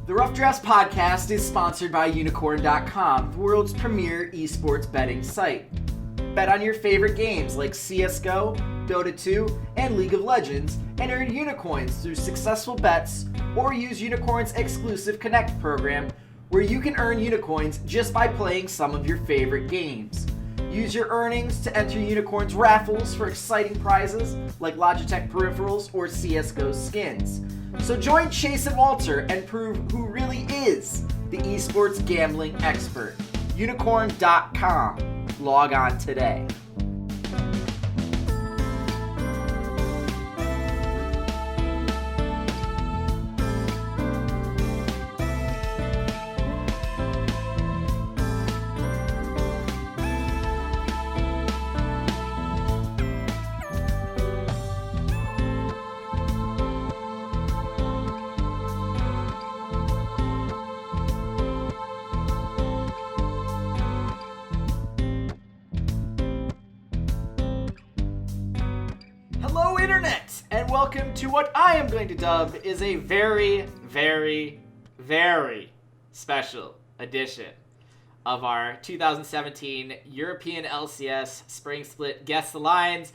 The Rough Drafts podcast is sponsored by Unicorn.com, the world's premier esports betting site. Bet on your favorite games like CSGO, Dota 2, and League of Legends, and earn Unicoins through successful bets, or use Unicorn's exclusive Connect program, where you can earn Unicoins just by playing some of your favorite games. Use your earnings to enter Unicorn's raffles for exciting prizes like Logitech peripherals or CSGO skins. So join Chase and Walter and prove who really is the esports gambling expert. Unicorn.com. Log on today. Hello, Internet, and welcome to what I am going to dub is a very, very, very special edition of our 2017 European LCS Spring Split Guess the Lines.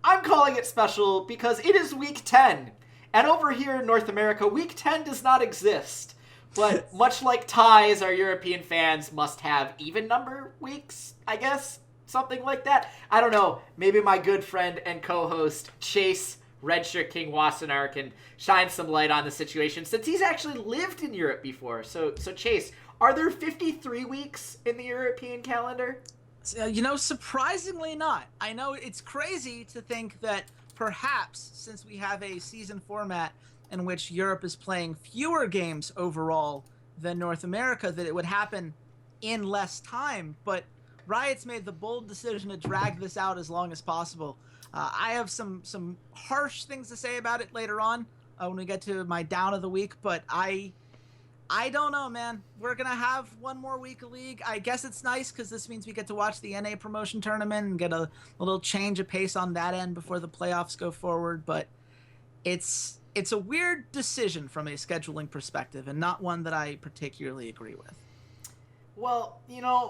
I'm calling it special because it is Week 10, and over here in North America, Week 10 does not exist. But much like ties, our European fans must have even number weeks, I guess. Something like that. I don't know. Maybe my good friend and co-host Chase, RedShirtKing Wassenar, can shine some light on the situation since he's actually lived in Europe before. So Chase, are there 53 weeks in the European calendar? Surprisingly not. I know it's crazy to think that perhaps since we have a season format in which Europe is playing fewer games overall than North America, that it would happen in less time, but Riot's made the bold decision to drag this out as long as possible. I have some harsh things to say about it later on when we get to my down of the week, but I don't know, man. We're going to have one more week of League. I guess it's nice because this means we get to watch the NA promotion tournament and get a little change of pace on that end before the playoffs go forward, but it's a weird decision from a scheduling perspective and not one that I particularly agree with. Well,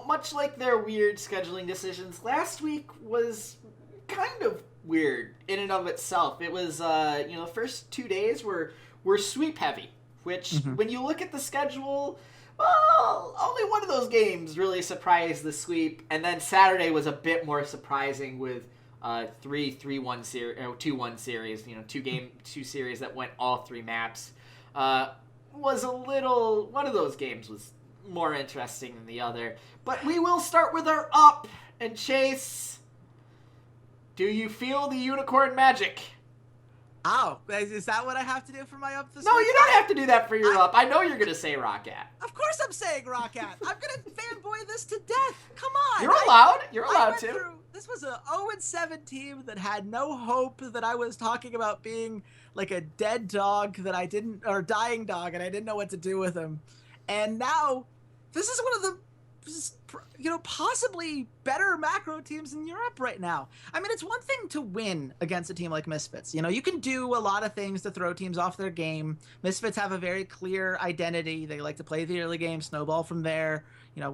much like their weird scheduling decisions, last week was kind of weird in and of itself. It was, the first 2 days were sweep heavy, which when you look at the schedule, well, only one of those games really surprised the sweep. And then Saturday was a bit more surprising with 3-3-1 series, 2-1 series, two series that went all three maps. Was a little, one of those games was more interesting than the other. But we will start with our up. And Chase, do you feel the unicorn magic? Oh, is that what I have to do for my up this week? No, you don't have to do that for your up. I know you're going to say ROCCAT. Of course I'm saying ROCCAT. I'm going to fanboy this to death. Come on. You're allowed. You're allowed to. This was a 0-7 team that had no hope, that I was talking about being like a dead dog that I didn't, or dying dog, and I didn't know what to do with him. And now this is one of the, possibly better macro teams in Europe right now. I mean, it's one thing to win against a team like Misfits. You can do a lot of things to throw teams off their game. Misfits have a very clear identity. They like to play the early game, snowball from there,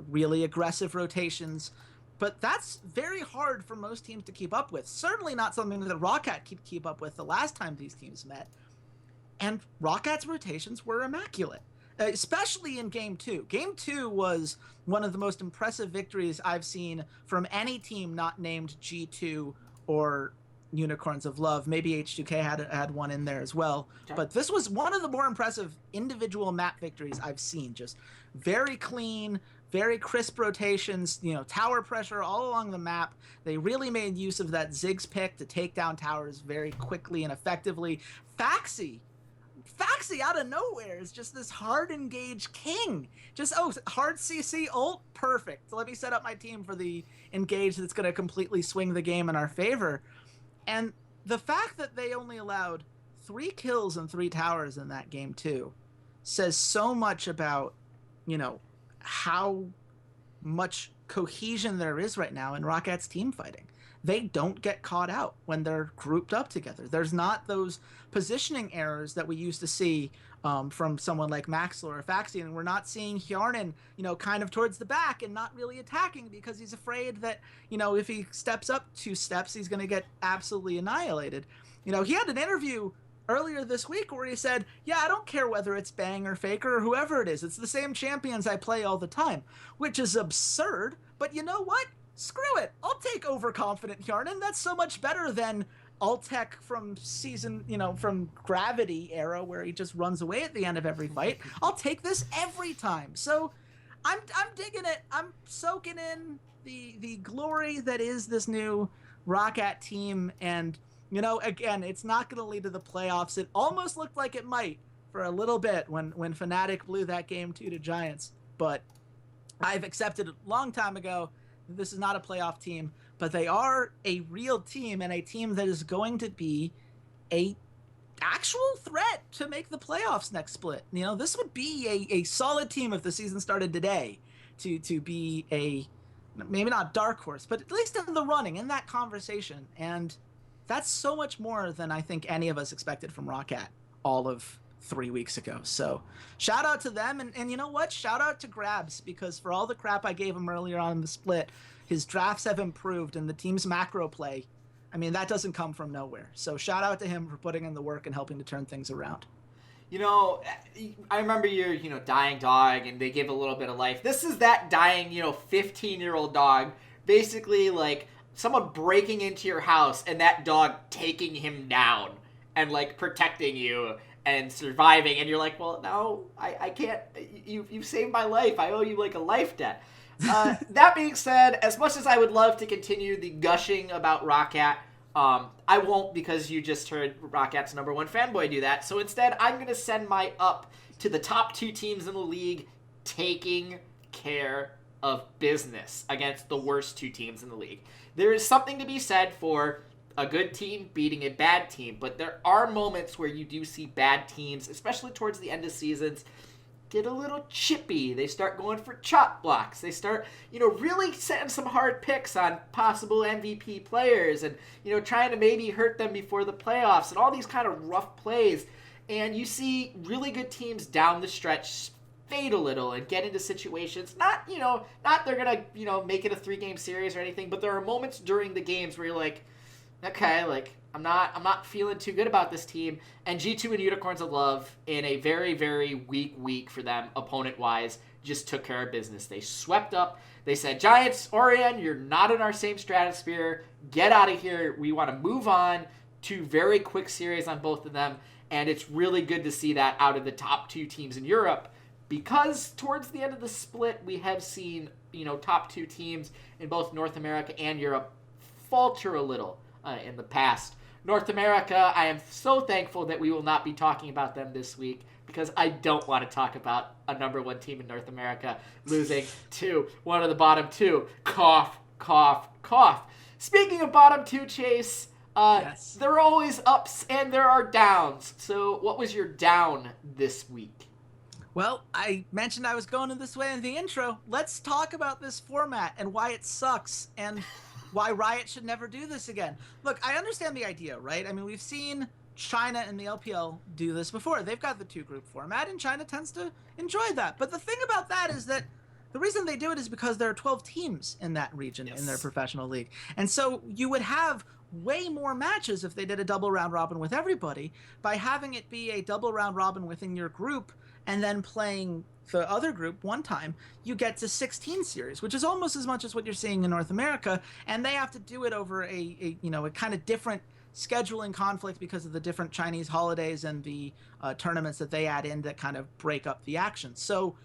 really aggressive rotations. But that's very hard for most teams to keep up with. Certainly not something that ROCCAT could keep up with the last time these teams met. And ROCCAT's rotations were immaculate. Especially in Game 2. Game 2 was one of the most impressive victories I've seen from any team not named G2 or Unicorns of Love. Maybe H2K had one in there as well. Okay. But this was one of the more impressive individual map victories I've seen. Just very clean, very crisp rotations, tower pressure all along the map. They really made use of that Ziggs pick to take down towers very quickly and effectively. Faxi out of nowhere is just this hard engage king. Just, hard CC ult, perfect. Let me set up my team for the engage that's going to completely swing the game in our favor. And the fact that they only allowed 3 kills and 3 towers in that game too says so much about, how much cohesion there is right now in ROCCAT's team fighting. they don't get caught out when they're grouped up together. There's not those positioning errors that we used to see from someone like Maxler or Faxian. And we're not seeing Hjarnan, kind of towards the back and not really attacking because he's afraid that, if he steps up 2 steps, he's going to get absolutely annihilated. He had an interview earlier this week where he said, yeah, I don't care whether it's Bang or Faker or whoever it is. It's the same champions I play all the time, which is absurd. But you know what? Screw it. I'll take overconfident Hjarnan. That's so much better than Altec from from Gravity era where he just runs away at the end of every fight. I'll take this every time. So I'm digging it. I'm soaking in the glory that is this new ROCCAT team. And, again, it's not going to lead to the playoffs. It almost looked like it might for a little bit when Fnatic blew that game 2 to Giants. But I've accepted a long time ago this is not a playoff team, but they are a real team and a team that is going to be a actual threat to make the playoffs next split. This would be a solid team if the season started today to be a, maybe not dark horse, but at least in the running, in that conversation. And that's so much more than I think any of us expected from ROCCAT all of 3 weeks ago. So shout out to them. And you know what? Shout out to Grabs, because for all the crap I gave him earlier on in the split, his drafts have improved and the team's macro play, that doesn't come from nowhere. So shout out to him for putting in the work and helping to turn things around. I remember your, dying dog, and they give a little bit of life. This is that dying, 15-year-old dog, basically like someone breaking into your house and that dog taking him down and like protecting you and surviving, and you're like, well, no, I can't. You've saved my life. I owe you like a life debt. That being said, as much as I would love to continue the gushing about ROCCAT, I won't, because you just heard ROCCAT's #1 fanboy do that. So instead, I'm going to send my up to the top 2 teams in the league taking care of business against the worst 2 teams in the league. There is something to be said for a good team beating a bad team, but there are moments where you do see bad teams, especially towards the end of seasons, get a little chippy. They start going for chop blocks. They start, really setting some hard picks on possible MVP players and, trying to maybe hurt them before the playoffs and all these kind of rough plays. And you see really good teams down the stretch fade a little and get into situations, not they're going to, make it a 3-game series or anything, but there are moments during the games where you're like, okay, like, I'm not feeling too good about this team. And G2 and Unicorns of Love, in a very, very weak week for them, opponent-wise, just took care of business. They swept up. They said, Giants, Orion, you're not in our same stratosphere. Get out of here. We want to move on. 2 very quick series on both of them. And it's really good to see that out of the top 2 teams in Europe, because towards the end of the split, we have seen, top 2 teams in both North America and Europe falter a little in the past. North America, I am so thankful that we will not be talking about them this week, because I don't want to talk about a #1 team in North America losing to one of the bottom 2. Cough, cough, cough. Speaking of bottom 2, Chase, Yes. There are always ups and there are downs. So what was your down this week? Well, I mentioned I was going this way in the intro. Let's talk about this format and why it sucks and why Riot should never do this again. Look, I understand the idea, right? We've seen China and the LPL do this before. They've got the 2-group format, and China tends to enjoy that. But the thing about that is that the reason they do it is because there are 12 teams in that region in their professional league. And so you would have way more matches if they did a double round robin with everybody. By having it be a double round robin within your group and then playing the other group one time, you get to 16 series, which is almost as much as what you're seeing in North America. And they have to do it over a kind of different scheduling conflict because of the different Chinese holidays and the tournaments that they add in that kind of break up the action. So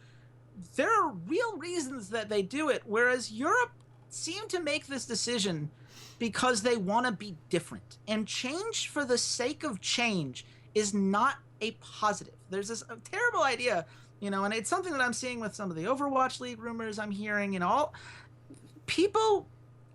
there are real reasons that they do it, whereas Europe seemed to make this decision because they want to be different. And change for the sake of change is not a positive. There's this terrible idea, and it's something that I'm seeing with some of the Overwatch League rumors I'm hearing, all people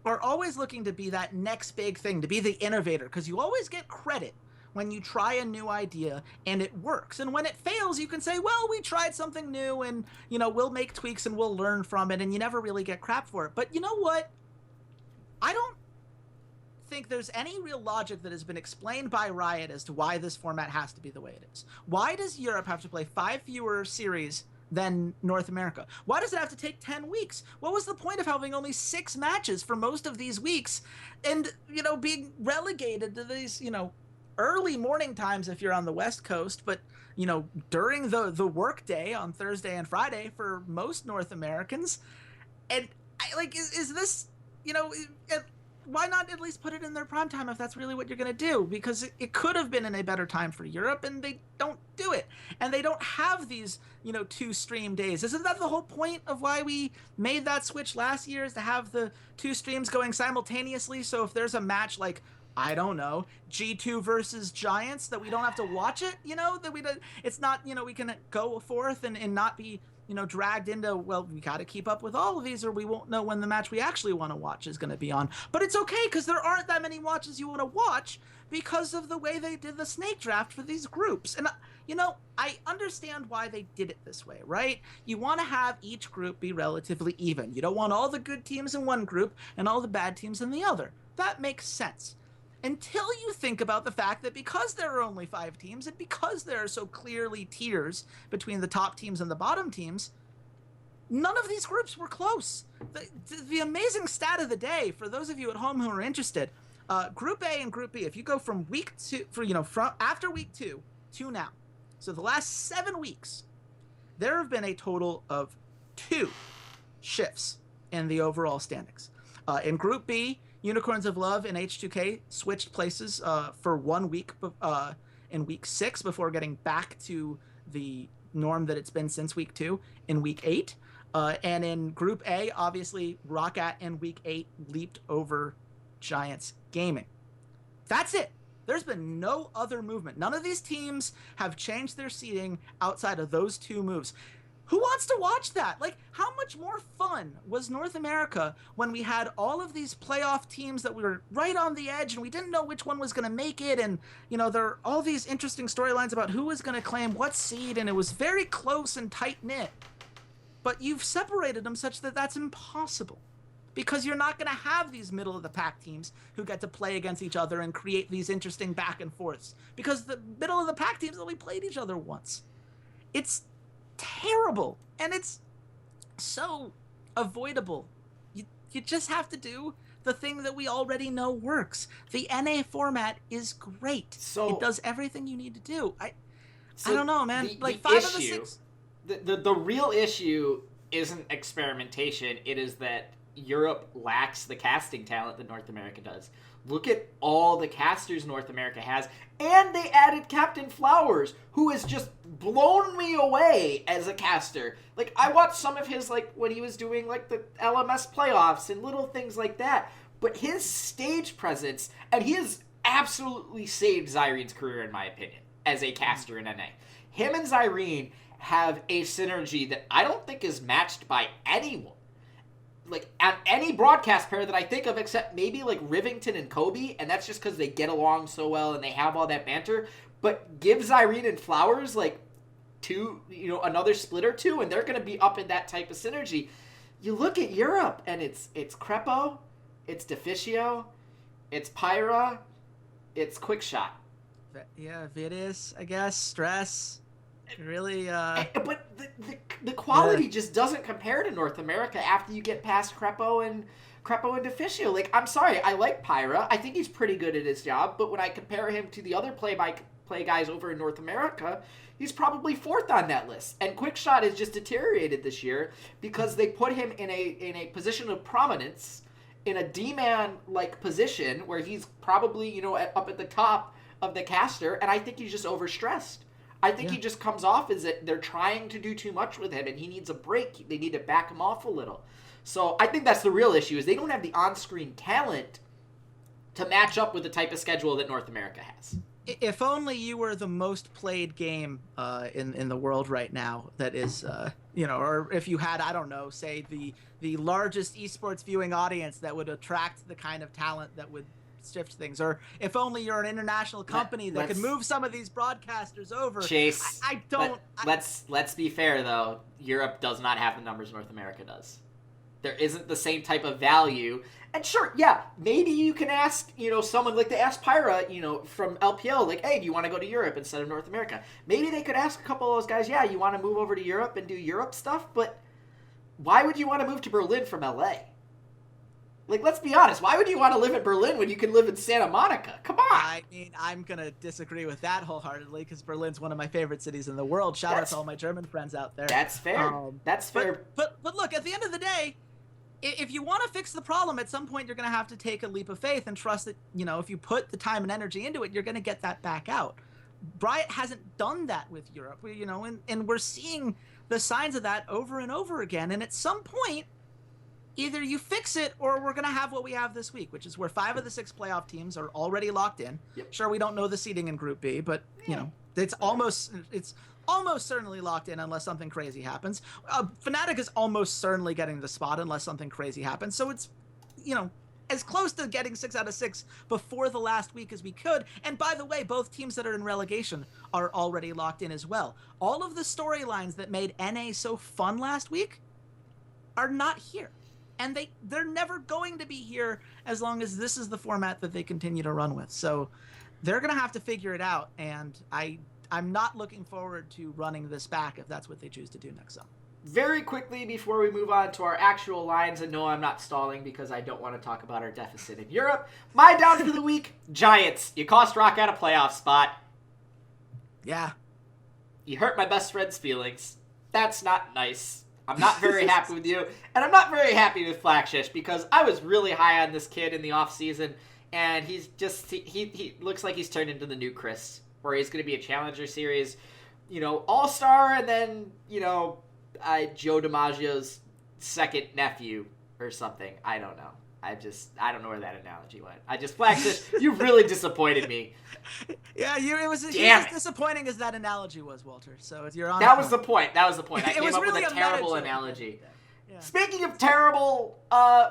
are always looking to be that next big thing, to be the innovator, because you always get credit when you try a new idea and it works. And when it fails, you can say, well, we tried something new and, we'll make tweaks and we'll learn from it, and you never really get crap for it. But you know what? I don't think there's any real logic that has been explained by Riot as to why this format has to be the way it is. Why does Europe have to play 5 fewer series than North America? Why does it have to take 10 weeks? What was the point of having only 6 matches for most of these weeks and, being relegated to these, early morning times if you're on the West Coast, but, during the work day on Thursday and Friday for most North Americans? And, is this, why not at least put it in their prime time if that's really what you're going to do? Because it could have been in a better time for Europe, and they don't do it. And they don't have these, 2 stream days. Isn't that the whole point of why we made that switch last year, is to have the 2 streams going simultaneously? So if there's a match like, I don't know, G2 versus Giants, that we don't have to watch it, that we don't, it's not, we can go forth and not be, dragged into, well, we got to keep up with all of these or we won't know when the match we actually want to watch is going to be on. But it's okay, because there aren't that many watches you want to watch because of the way they did the snake draft for these groups. And, I understand why they did it this way, right? You want to have each group be relatively even. You don't want all the good teams in one group and all the bad teams in the other. That makes sense. Until you think about the fact that because there are only 5 teams and because there are so clearly tiers between the top teams and the bottom teams, none of these groups were close. The amazing stat of the day, for those of you at home who are interested, Group A and Group B, if you go from week 2, from after week 2 to now, so the last 7 weeks, there have been a total of 2 shifts in the overall standings. In Group B, Unicorns of Love and H2K switched places for 1 week in week 6 before getting back to the norm that it's been since week 2 in week 8. And in Group A, obviously, ROCCAT in week 8 leaped over Giants Gaming. That's it. There's been no other movement. None of these teams have changed their seeding outside of those 2 moves. Who wants to watch that? Like, how much more fun was North America when we had all of these playoff teams that we were right on the edge and we didn't know which one was going to make it? And, there are all these interesting storylines about who was going to claim what seed, and it was very close and tight-knit. But you've separated them such that that's impossible, because you're not going to have these middle-of-the-pack teams who get to play against each other and create these interesting back and forths, because the middle-of-the-pack teams only played each other once. It's terrible, and it's so avoidable. You just have to do the thing that we already know works. The NA format is great. So it does everything you need to do. I don't know, man. The 5 of the 6. The real issue isn't experimentation. It is that Europe lacks the casting talent that North America does. Look at all the casters North America has, and they added Captain Flowers, who has just blown me away as a caster. Like, I watched some of his, when he was doing, the LMS playoffs and little things like that, but his stage presence, and he has absolutely saved Zyrene's career, in my opinion, as a caster in NA. Him and Zyrene have a synergy that I don't think is matched by anyone. At any broadcast pair that I think of, except maybe Rivington and Kobe, and that's just because they get along so well and they have all that banter. But give Zyrene and Flowers another split or 2, and they're going to be up in that type of synergy. You look at Europe, and it's Crepo, it's Deficio, it's Pyra, it's Quickshot. Yeah, Vitis, I guess, Stress. Really, but the quality just doesn't compare to North America after you get past Crepo and Deficio. I'm sorry, I like Pyra. I think he's pretty good at his job, but when I compare him to the other play-by-play guys over in North America, he's probably 4th on that list. And Quickshot has just deteriorated this year because they put him in a position of prominence, in a D-man position where he's probably, up at the top of the caster, and I think he's just overstressed. I think he just comes off as that they're trying to do too much with him and he needs a break. They need to back him off a little. So I think that's the real issue, is they don't have the on-screen talent to match up with the type of schedule that North America has. If only you were the most played game in the world right now that is, or if you had, I don't know, say the largest esports viewing audience that would attract the kind of talent that would shift things, or if only you're an international company that could move some of these broadcasters over. Chase, I don't. Let's be fair though. Europe does not have the numbers North America does. There isn't the same type of value. And sure, yeah, maybe you can ask, someone like they asked Pyra, from LPL, like, hey, do you want to go to Europe instead of North America? Maybe they could ask a couple of those guys, yeah, you want to move over to Europe and do Europe stuff? But why would you want to move to Berlin from LA? Like, let's be honest. Why would you want to live in Berlin when you can live in Santa Monica? Come on. I mean, I'm going to disagree with that wholeheartedly because Berlin's one of my favorite cities in the world. Shout out to all my German friends out there. That's fair. That's fair. But look, at the end of the day, if you want to fix the problem, at some point you're going to have to take a leap of faith and trust that, if you put the time and energy into it, you're going to get that back out. Riot hasn't done that with Europe, and we're seeing the signs of that over and over again. And at some point, either you fix it or we're going to have what we have this week, which is where 5 of the 6 playoff teams are already locked in. Yep. Sure, we don't know the seeding in Group B, but, it's almost certainly locked in unless something crazy happens. Fnatic is almost certainly getting the spot unless something crazy happens. So it's, as close to getting 6 out of 6 before the last week as we could. And by the way, both teams that are in relegation are already locked in as well. All of the storylines that made NA so fun last week are not here. And they're never going to be here as long as this is the format that they continue to run with. So they're going to have to figure it out. And I'm not looking forward to running this back if that's what they choose to do next summer. Very quickly before we move on to our actual lines, and no, I'm not stalling because I don't want to talk about our deficit in Europe. My down for the week, Giants. You cost ROCCAT a playoff spot. Yeah. You hurt my best friend's feelings. That's not nice. I'm not very happy with you, and I'm not very happy with Flackshish because I was really high on this kid in the offseason, and he's just, he looks like he's turned into the new Chris, where he's going to be a Challenger Series, all-star, and then, Joe DiMaggio's second nephew or something. I don't know. I don't know where that analogy went. Flackshish, you really disappointed me. Yeah, it was as disappointing as that analogy was, Walter. So you're on. That was the point. I came up really with a terrible analogy. Yeah. Speaking of terrible,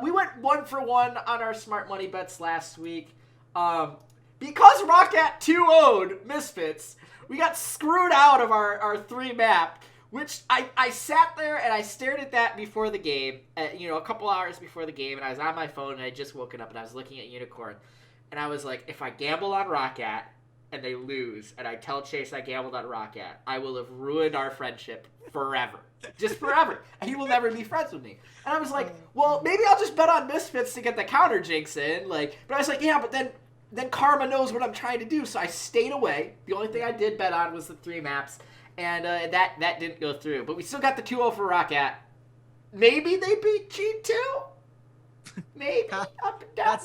we went 1 for 1 on our smart money bets last week. Because ROCCAT 2-0'd Misfits, we got screwed out of our 3 map, which I sat there and I stared at that before the game, a couple hours before the game, and I was on my phone and I had just woken up and I was looking at Unicorn, and I was like, if I gamble on ROCCAT and they lose and I tell Chase I gambled on ROCCAT, I will have ruined our friendship forever. Just forever. And he will never be friends with me. And I was like, well, maybe I'll just bet on Misfits to get the counter jinx in. But I was like, yeah, but then Karma knows what I'm trying to do, so I stayed away. The only thing I did bet on was the 3 maps, and that didn't go through. But we still got the 2-0 for ROCCAT. Maybe they beat G2? Maybe. Up and down.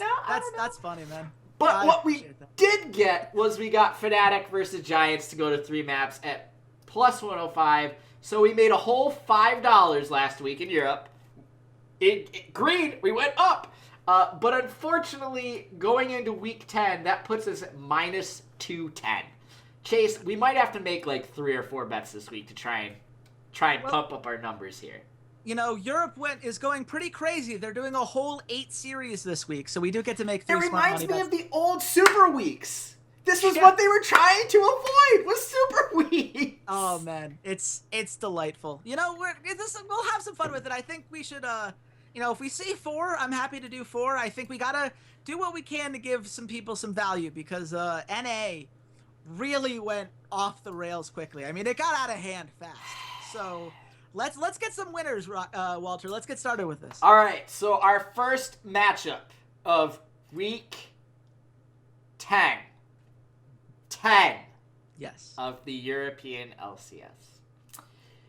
That's funny, man. But what we did get was we got Fnatic versus Giants to go to 3 maps at plus 105. So we made a whole $5 last week in Europe. Green, we went up. But unfortunately, going into week 10, that puts us at minus 210. Chase, we might have to make like 3 or 4 bets this week to try and pump up our numbers here. Europe is going pretty crazy. They're doing a whole 8 series this week, so we do get to make 3 smart money bets. It reminds me of the old Super Weeks. This was what they were trying to avoid, was Super Weeks. Oh, man. It's delightful. We'll have some fun with it. I think we should, if we see 4, I'm happy to do 4. I think we got to do what we can to give some people some value because NA really went off the rails quickly. I mean, it got out of hand fast. So let's get some winners, Walter. Let's get started with this. All right. So our first matchup of week 10. Yes. Of the European LCS.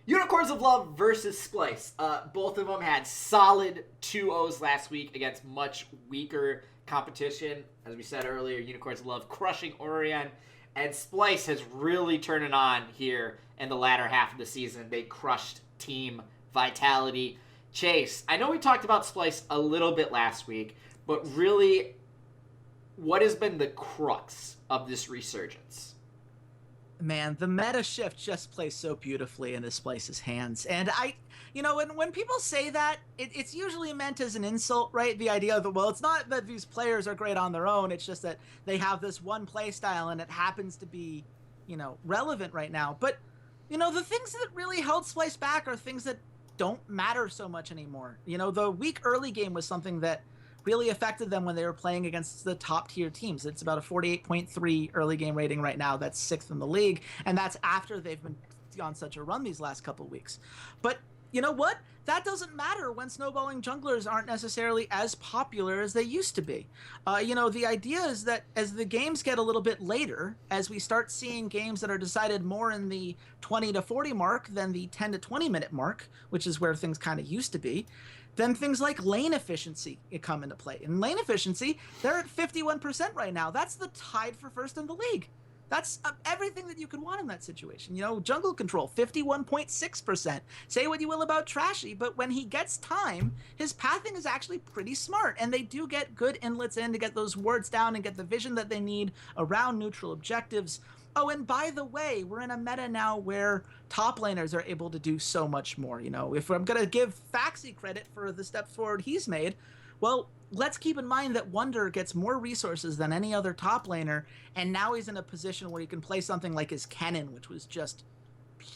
Unicorns of Love versus Splyce. Both of them had solid 2-0s last week against much weaker competition. As we said earlier, Unicorns of Love crushing Orion. And Splyce has really turned it on here in the latter half of the season. They crushed Team Vitality. Chase, I know we talked about Splyce a little bit last week, but really, what has been the crux of this resurgence? Man, the meta shift just plays so beautifully into Splyce's hands. And when people say that, it's usually meant as an insult, right? The idea that, well, it's not that these players are great on their own. It's just that they have this one play style and it happens to be, relevant right now. But, the things that really held Splyce back are things that don't matter so much anymore. You know, the weak early game was something that really affected them when they were playing against the top tier teams. It's about a 48.3 early game rating right now. That's 6th in the league. And that's after they've been on such a run these last couple of weeks. But you know what? That doesn't matter when snowballing junglers aren't necessarily as popular as they used to be. You know, the idea is that as the games get a little bit later, as we start seeing games that are decided more in the 20 to 40 mark than the 10 to 20 minute mark, which is where things kind of used to be, then things like lane efficiency come into play. In lane efficiency, they're at 51% right now. That's the tied for first in the league. That's everything that you could want in that situation. You know, jungle control, 51.6%. Say what you will about Trashy, but when he gets time, his pathing is actually pretty smart, and they do get good inlets in to get those wards down and get the vision that they need around neutral objectives. Oh, and by the way, we're in a meta now where top laners are able to do so much more. You know, if I'm going to give Faxi credit for the step forward he's made, well, let's keep in mind that Wonder gets more resources than any other top laner, and now he's in a position where he can play something like his Kennen, which was just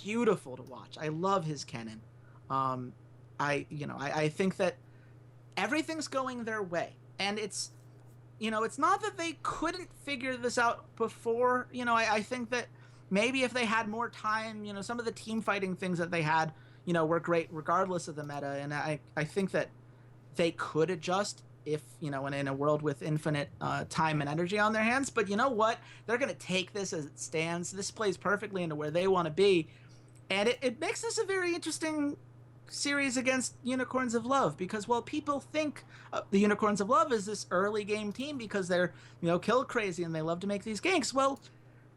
beautiful to watch. I love his Kennen. I think that everything's going their way, and it's, you know, it's not that they couldn't figure this out before. You know, I think that maybe if they had more time, you know, some of the team fighting things that they had, you know, were great regardless of the meta, and I think that they could adjust if, you know, in a world with infinite time and energy on their hands. But you know what? They're going to take this as it stands. This plays perfectly into where they want to be. And it makes this a very interesting series against Unicorns of Love, because while people think the Unicorns of Love is this early game team because they're, you know, kill crazy and they love to make these ganks, well,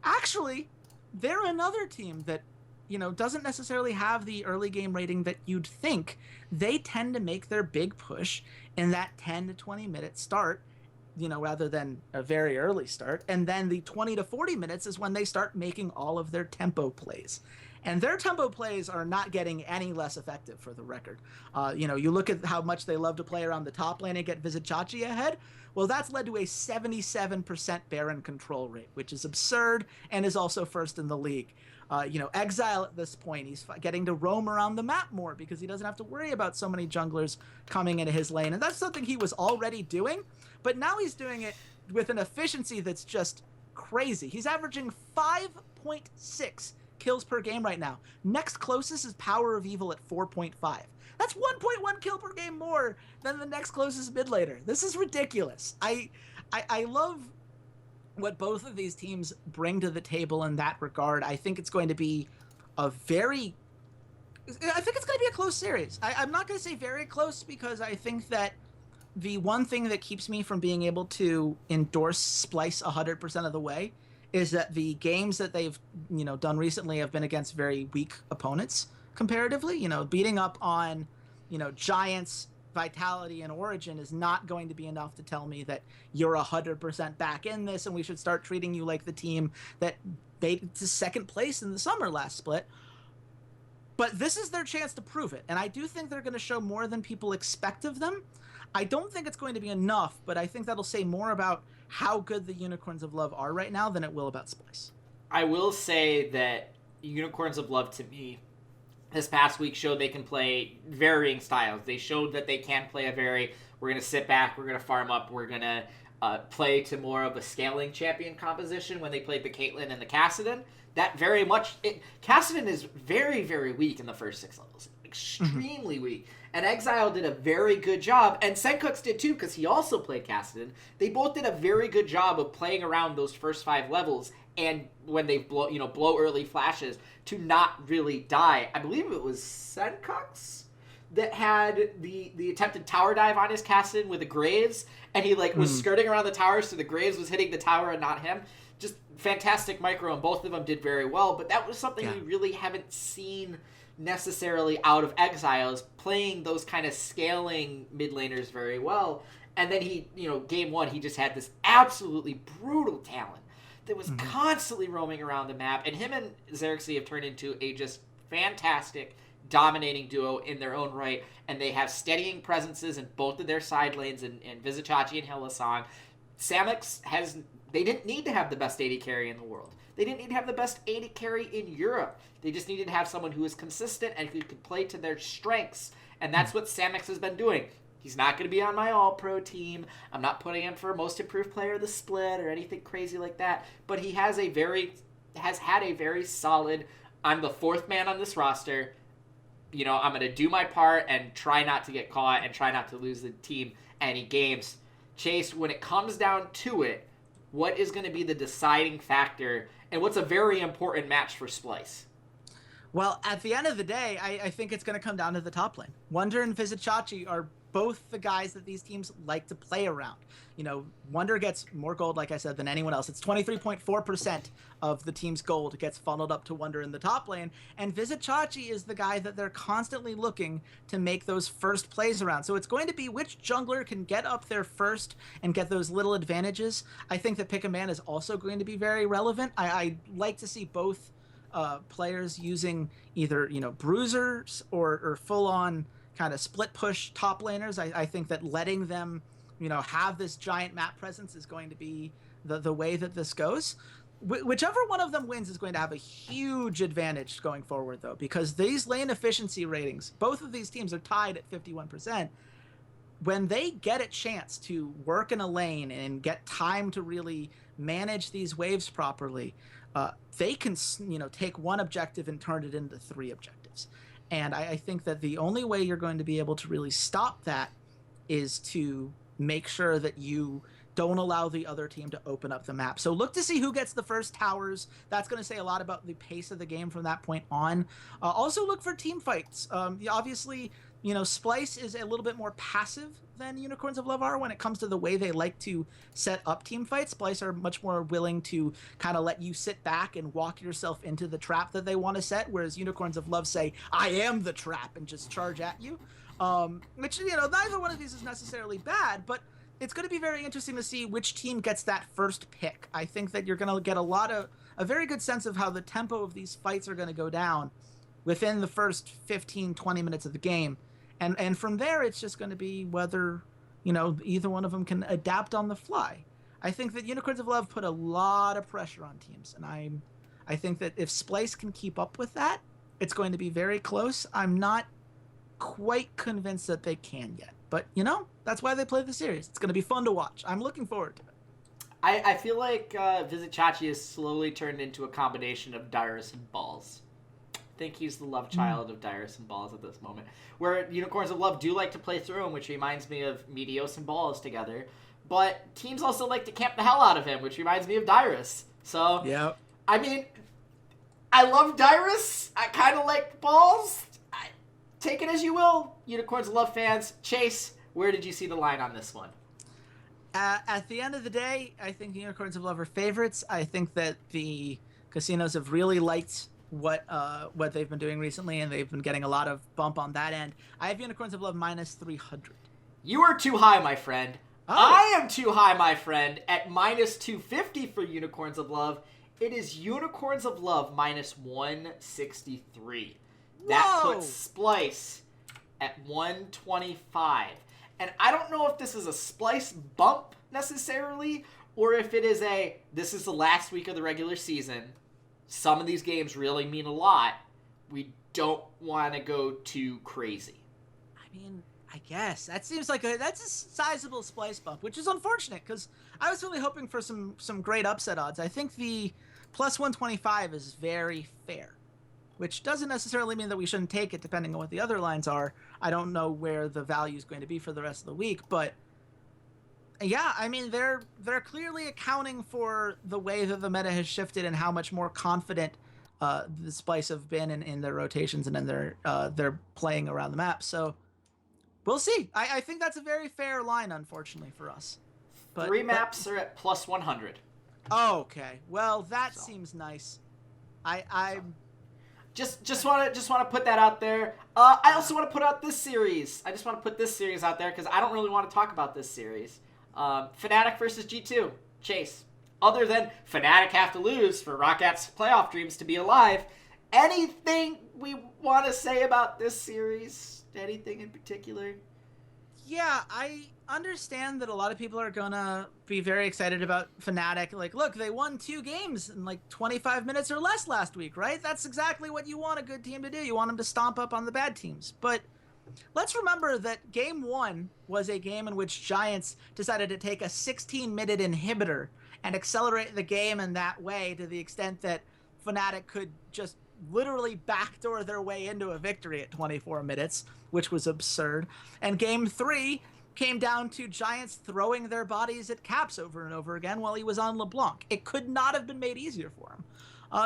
actually, they're another team that, you know, doesn't necessarily have the early game rating that you'd think. They tend to make their big push in that 10 to 20 minute start, you know, rather than a very early start. And then the 20 to 40 minutes is when they start making all of their tempo plays. And their tempo plays are not getting any less effective, for the record. You know, you look at how much they love to play around the top lane and get Vizicsacsi ahead. Well, that's led to a 77% Baron control rate, which is absurd and is also first in the league. You know, Exile at this point, he's getting to roam around the map more because he doesn't have to worry about so many junglers coming into his lane. And that's something he was already doing, but now he's doing it with an efficiency that's just crazy. He's averaging 5.6 kills per game right now. Next closest is Power of Evil at 4.5. That's 1.1 kill per game more than the next closest mid laner. This is ridiculous. I love what both of these teams bring to the table in that regard. I think it's going to be a close series. I'm not going to say very close, because I think that the one thing that keeps me from being able to endorse Splyce 100% of the way is that the games that they've, you know, done recently have been against very weak opponents comparatively. You know, beating up on, you know, Giants, Vitality, and Origin is not going to be enough to tell me that you're 100% back in this and we should start treating you like the team that made it to second place in the summer last split. But this is their chance to prove it, and I do think they're going to show more than people expect of them. I don't think it's going to be enough, but I think that'll say more about how good the Unicorns of Love are right now than it will about Splyce. I will say that Unicorns of Love, to me, this past week showed they can play varying styles. They showed that they can play we're going to sit back, we're going to farm up, we're going to play to more of a scaling champion composition when they played the Caitlyn and the Kassadin. That very much... Kassadin is very, very weak in the first 6 levels. Extremely weak. And Exile did a very good job, and Senkux did too, because he also played Kassadin. They both did a very good job of playing around those first 5 levels, and when they blow early flashes, to not really die. I believe it was Senkux that had the attempted tower dive on his Kassadin with the Graves, and he was skirting around the tower, so the Graves was hitting the tower and not him. Just fantastic micro, and both of them did very well, but that was something we really haven't seen necessarily out of Exiles, playing those kind of scaling mid laners very well. And then he, game 1, he just had this absolutely brutal talent that was constantly roaming around the map, and him and Xerxes have turned into a just fantastic dominating duo in their own right, and they have steadying presences in both of their side lanes, and Vizicsacsi and Hylissang. Samux they didn't need to have the best AD carry in the world. They didn't need to have the best AD carry in Europe. They just needed to have someone who was consistent and who could play to their strengths. And that's what Samex has been doing. He's not going to be on my all-pro team. I'm not putting him for most improved player of the split or anything crazy like that. But he has had a very solid, I'm the fourth man on this roster. You know, I'm going to do my part and try not to get caught and try not to lose the team any games. Chase, when it comes down to it, what is going to be the deciding factor and what's a very important match for Splyce? Well, at the end of the day, I think it's going to come down to the top lane. Wonder and Fedczuk are both the guys that these teams like to play around. You know, Wonder gets more gold, like I said, than anyone else. It's 23.4% of the team's gold gets funneled up to Wonder in the top lane. And Fedczuk is the guy that they're constantly looking to make those first plays around. So it's going to be which jungler can get up there first and get those little advantages. I think that Pick a Man is also going to be very relevant. I like to see both players using either, you know, bruisers or full-on kind of split push top laners. I think that letting them, you know, have this giant map presence is going to be the way that this goes. Whichever one of them wins is going to have a huge advantage going forward, though, because these lane efficiency ratings, both of these teams are tied at 51%. When they get a chance to work in a lane and get time to really manage these waves properly, they can, you know, take one objective and turn it into 3 objectives. And I think that the only way you're going to be able to really stop that is to make sure that you don't allow the other team to open up the map. So look to see who gets the first towers. That's going to say a lot about the pace of the game from that point on. Also look for team fights. Obviously, you know, Splyce is a little bit more passive than Unicorns of Love are when it comes to the way they like to set up team fights. Splyce are much more willing to kind of let you sit back and walk yourself into the trap that they want to set, whereas Unicorns of Love say, I am the trap, and just charge at you. Which, you know, neither one of these is necessarily bad, but it's going to be very interesting to see which team gets that first pick. I think that you're going to get a very good sense of how the tempo of these fights are going to go down within the first 15, 20 minutes of the game. And from there, it's just going to be whether, you know, either one of them can adapt on the fly. I think that Unicorns of Love put a lot of pressure on teams, and I think that if Splyce can keep up with that, it's going to be very close. I'm not quite convinced that they can yet, but, you know, that's why they play the series. It's going to be fun to watch. I'm looking forward to it. I feel like Fedczuk has slowly turned into a combination of Dyrus and Balls. I think he's the love child of Dyrus and Balls at this moment. Where Unicorns of Love do like to play through him, which reminds me of Meteos and Balls together. But teams also like to camp the hell out of him, which reminds me of Dyrus. So, yeah. I mean, I love Dyrus. I kind of like Balls. Take it as you will, Unicorns of Love fans. Chase, where did you see the line on this one? At the end of the day, I think Unicorns of Love are favorites. I think that the casinos have really liked what they've been doing recently, and they've been getting a lot of bump on that end. I have Unicorns of Love minus 300. You are too high, my friend. Oh. I am too high, my friend, at minus 250 for Unicorns of Love. It is Unicorns of Love minus 163. Whoa. That puts Splyce at 125. And I don't know if this is a Splyce bump necessarily, or if it is this is the last week of the regular season. Some of these games really mean a lot. We don't want to go too crazy. I mean, I guess that seems like that's a sizable Splyce bump, which is unfortunate because I was really hoping for some great upset odds. I think the plus 125 is very fair, which doesn't necessarily mean that we shouldn't take it depending on what the other lines are. I don't know where the value is going to be for the rest of the week, but yeah, I mean, they're clearly accounting for the way that the meta has shifted and how much more confident the Splyce have been in their rotations and in their playing around the map. So we'll see. I think that's a very fair line, unfortunately, for us. But 3 maps are at plus 100. Okay. Well, that seems nice. Just want to put that out there. I also want to put out this series. I just want to put this series out there because I don't really want to talk about this series. Fnatic versus G2. Chase. Other than Fnatic have to lose for ROCCAT's playoff dreams to be alive, anything we want to say about this series? Anything in particular? Yeah, I understand that a lot of people are gonna be very excited about Fnatic. Like, look, they won 2 games in like 25 minutes or less last week, right? That's exactly what you want a good team to do. You want them to stomp up on the bad teams. But let's remember that game 1 was a game in which Giants decided to take a 16-minute inhibitor and accelerate the game in that way to the extent that Fnatic could just literally backdoor their way into a victory at 24 minutes, which was absurd. And game 3 came down to Giants throwing their bodies at Caps over and over again while he was on LeBlanc. It could not have been made easier for him.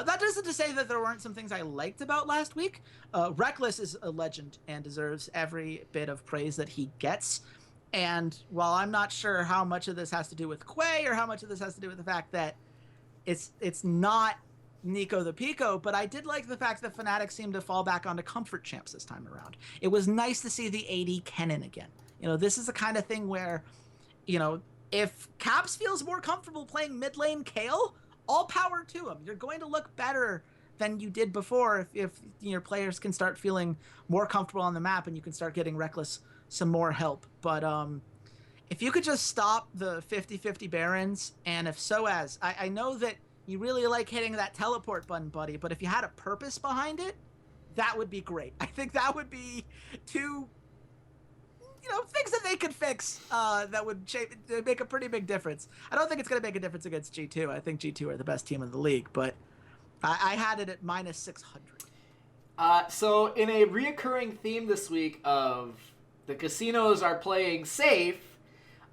That isn't to say that there weren't some things I liked about last week. Reckless is a legend and deserves every bit of praise that he gets. And while I'm not sure how much of this has to do with Quay or how much of this has to do with the fact that it's not Nico the Pico, but I did like the fact that Fnatic seemed to fall back onto comfort champs this time around. It was nice to see the AD Kennen again. This is the kind of thing where, if Caps feels more comfortable playing mid lane Kayle, all power to him. You're going to look better than you did before if your players can start feeling more comfortable on the map and you can start getting Reckless some more help. But if you could just stop the 50-50 Barons, and if Ceades, I know that you really like hitting that teleport button, buddy, but if you had a purpose behind it, that would be great. I think that would be 2 things that they could fix that would make a pretty big difference. I don't think it's going to make a difference against G2. I think G2 are the best team in the league, but I had it at minus 600. So in a reoccurring theme this week of the casinos are playing safe,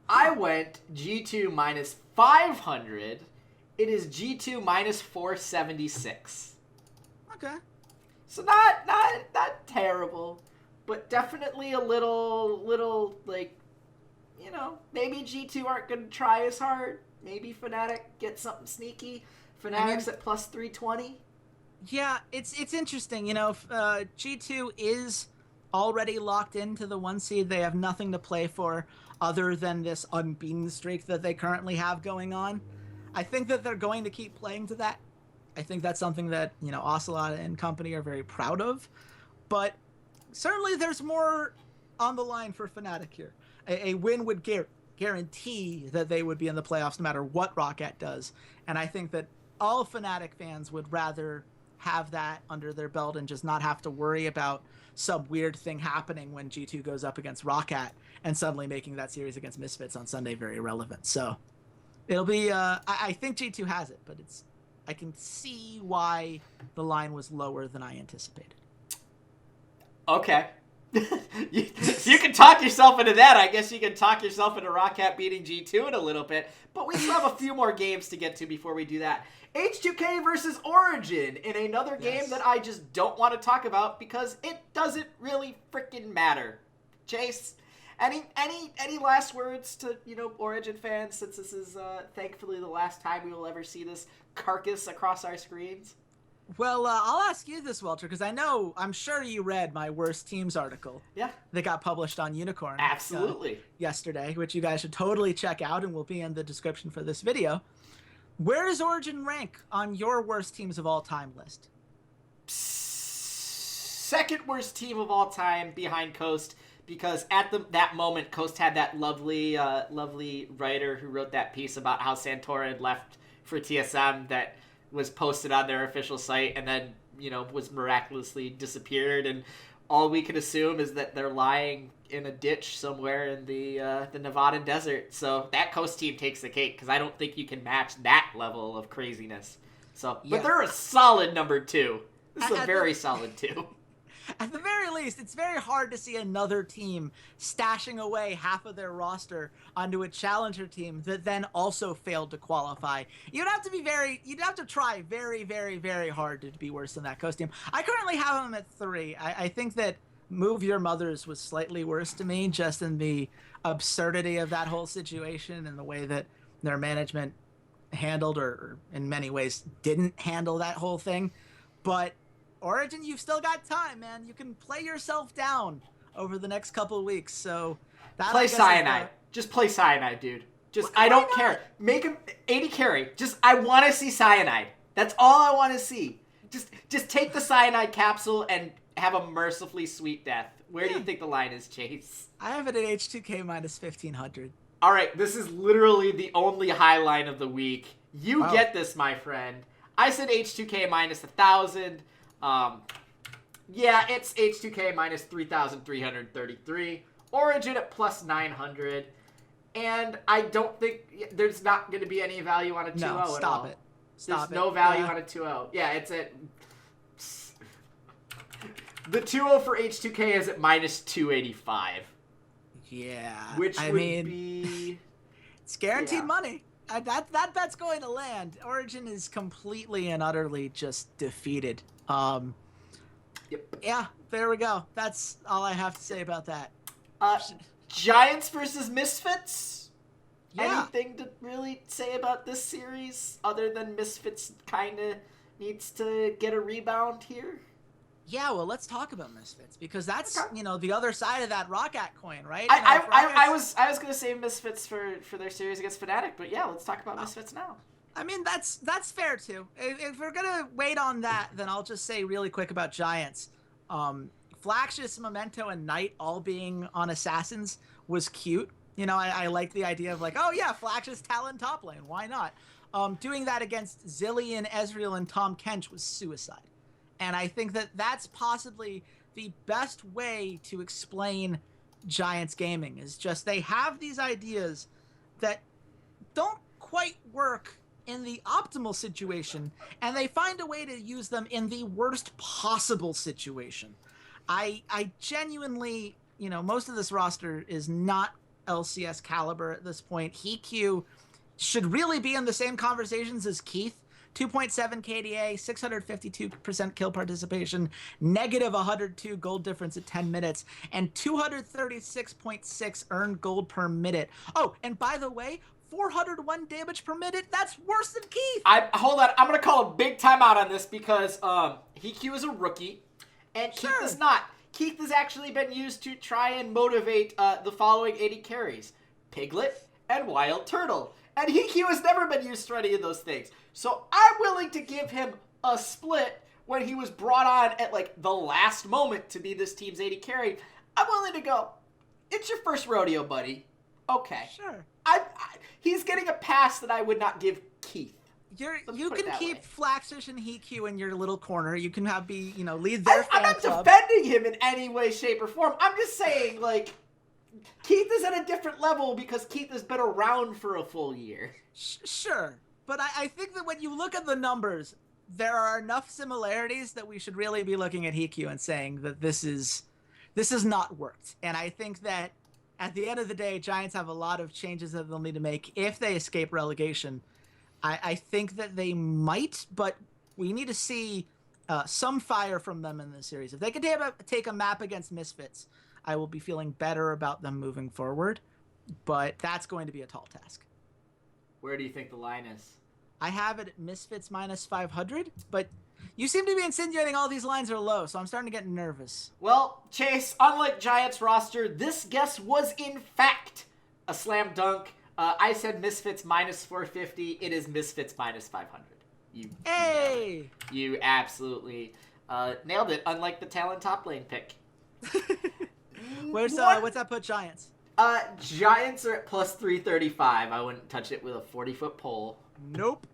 I went G2 minus 500. It is G2 minus 476. Okay. So not terrible, but definitely a little like, maybe G2 aren't going to try as hard. Maybe Fnatic gets something sneaky. Fnatic's at plus 320. Yeah, it's interesting. G2 is already locked into the 1 seed. They have nothing to play for other than this unbeaten streak that they currently have going on. I think that they're going to keep playing to that. I think that's something that, Ocelot and company are very proud of. But certainly there's more on the line for Fnatic here. A win would guarantee that they would be in the playoffs no matter what ROCCAT does. And I think that all Fnatic fans would rather have that under their belt and just not have to worry about some weird thing happening when G2 goes up against ROCCAT and suddenly making that series against Misfits on Sunday very relevant. So it'll be, I think G2 has it, but I can see why the line was lower than I anticipated. Okay. you can talk yourself into that. I guess you can talk yourself into ROCCAT beating G2 in a little bit, but we still have a few more games to get to before we do that. H2K versus Origin in another game that I just don't want to talk about because it doesn't really freaking matter. Chase, any last words to, Origin fans, since this is thankfully the last time we will ever see this carcass across our screens? Well, I'll ask you this, Walter, because I'm sure you read my worst teams article. Yeah. That got published on Unicorn. Absolutely. Yesterday, which you guys should totally check out and will be in the description for this video. Where does Origin rank on your worst teams of all time list? Second worst team of all time behind Coast, because at that moment, Coast had that lovely writer who wrote that piece about how Santora had left for TSM that was posted on their official site and then, was miraculously disappeared. And all we can assume is that they're lying in a ditch somewhere in the Nevadan desert. So that Coast team takes the cake because I don't think you can match that level of craziness. So, yeah. But they're a solid number 2. This is a very solid 2. At the very least, it's very hard to see another team stashing away half of their roster onto a challenger team that then also failed to qualify. You'd have to try very, very, very hard to be worse than that Coast team. I currently have them at 3. I think that Move Your Mothers was slightly worse to me, just in the absurdity of that whole situation and the way that their management handled or in many ways didn't handle that whole thing. But Origin, you've still got time, man. You can play yourself down over the next couple of weeks. So play Cyanide. Just play Cyanide, dude. I don't care. Make him 80 carry. I want to see Cyanide. That's all I want to see. Just take the Cyanide capsule and have a mercifully sweet death. Where do you think the line is, Chase? I have it at H2K minus 1,500. All right, this is literally the only high line of the week. You get this, my friend. I said H2K minus 1,000. Yeah, it's H2K minus 3,333. Origin at plus 900. And I don't think there's not going to be any value on a 2-0 at all. Stop it. There's no value on a 2-0. Yeah, it's at... The 2-0 for H2K is at minus 285. Yeah. Which would be... It's guaranteed money. That bet's going to land. Origin is completely and utterly just defeated. Yeah, there we go. That's all I have to say about that. Giants versus Misfits? Yeah. Anything to really say about this series other than Misfits kind of needs to get a rebound here? Yeah, well, let's talk about Misfits because that's the other side of that ROCCAT coin, right? I was gonna say Misfits for their series against Fnatic, but yeah, let's talk about Misfits now. I mean, that's fair too. If we're gonna wait on that, then I'll just say really quick about Giants. Flaxius, Memento, and Knight all being on Assassins was cute. I like the idea of like, oh yeah, Flaxius Talon top lane, why not? Doing that against Zillion, Ezreal, and Tom Kench was suicide. And I think that that's possibly the best way to explain Giants gaming is just they have these ideas that don't quite work in the optimal situation, and they find a way to use them in the worst possible situation. I genuinely, most of this roster is not LCS caliber at this point. HeQ should really be in the same conversations as Keith. 2.7 KDA, 652% kill participation, negative 102 gold difference at 10 minutes, and 236.6 earned gold per minute. Oh, and by the way, 401 damage per minute. That's worse than Keith. Hold on. I'm going to call a big timeout on this because HeQ is a rookie, and Keith is not. Keith has actually been used to try and motivate the following 80 carries. Piglet and Wild Turtle. And HeQ has never been used to any of those things. So I'm willing to give him a split when he was brought on at like the last moment to be this team's 80 carry. I'm willing to go, it's your first rodeo, buddy. Okay. Sure. He's getting a pass that I would not give Keith. You can keep Flaxish and HeQ in your little corner. You can lead their fan I'm not club. defending him in any way, shape, or form. I'm just saying, like, Keith is at a different level because Keith has been around for a full year. Sure. But I think that when you look at the numbers, there are enough similarities that we should really be looking at HeQ and saying that this has not worked. And I think that at the end of the day, Giants have a lot of changes that they'll need to make if they escape relegation. I think that they might, but we need to see some fire from them in this series. If they could take a map against Misfits, I will be feeling better about them moving forward. But that's going to be a tall task. Where do you think the line is? I have it at Misfits minus 500, but you seem to be insinuating all these lines are low, so I'm starting to get nervous. Well, Chase, unlike Giants roster, this guess was in fact a slam dunk. I said Misfits minus 450. It is Misfits minus 500. You absolutely nailed it, unlike the Talon top lane pick. What's that put Giants? Giants are at plus 335. I wouldn't touch it with a 40-foot pole. Nope.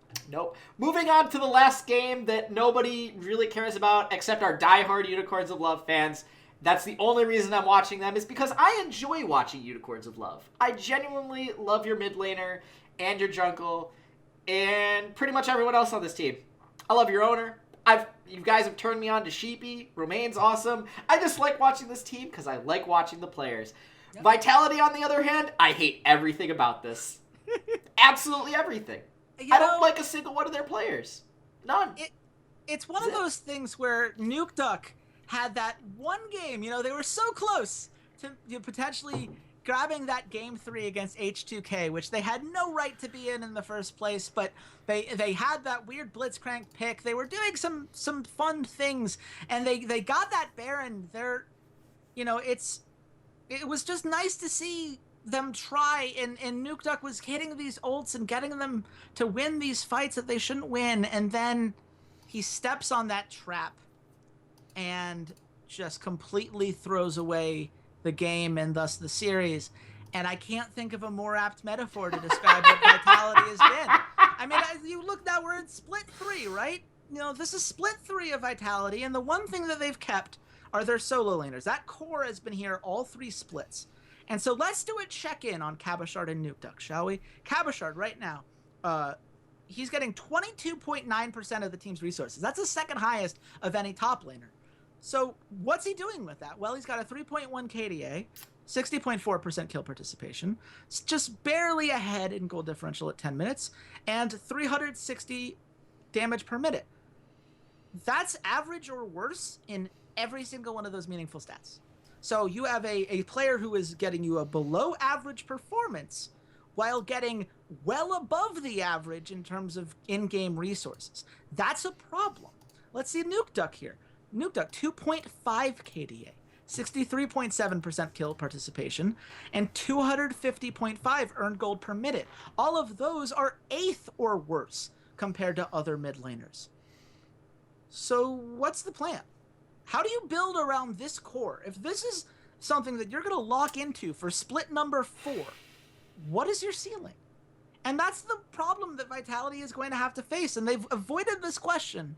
Moving on to the last game that nobody really cares about except our diehard Unicorns of Love fans. That's the only reason I'm watching them is because I enjoy watching Unicorns of Love. I genuinely love your mid laner and your jungle and pretty much everyone else on this team. I love your owner. You guys have turned me on to Sheepy. Romaine's awesome. I just like watching this team because I like watching the players. Yep. Vitality, on the other hand, I hate everything about this. Absolutely everything. I don't like a single one of their players. None. It's one of those things where Nuke Duck had that one game. They were so close to potentially grabbing that game 3 against H2K, which they had no right to be in the first place, but they had that weird Blitzcrank pick. They were doing some fun things, and they got that Baron. It was just nice to see them try, and Nuke Duck was hitting these ults and getting them to win these fights that they shouldn't win, and then he steps on that trap and just completely throws away the game and thus the series. And I can't think of a more apt metaphor to describe what Vitality has been. I mean, as you look now, we're in split 3, right? You know, this is split 3 of Vitality, and the one thing that they've kept are their solo laners. That core has been here all 3 splits. And so let's do a check-in on Cabashard and Nukeduck, shall we? Cabashard, right now, he's getting 22.9% of the team's resources. That's the second highest of any top laner. So what's he doing with that? Well, he's got a 3.1 KDA, 60.4% kill participation, just barely ahead in goal differential at 10 minutes, and 360 damage per minute. That's average or worse in every single one of those meaningful stats. So you have a player who is getting you a below average performance while getting well above the average in terms of in-game resources. That's a problem. Let's see Nukeduck here. Nukeduck, 2.5 KDA, 63.7% kill participation, and 250.5 earned gold per minute. All of those are 8th or worse compared to other mid laners. So what's the plan? How do you build around this core? If this is something that you're going to lock into for split number 4, what is your ceiling? And that's the problem that Vitality is going to have to face. And they've avoided this question,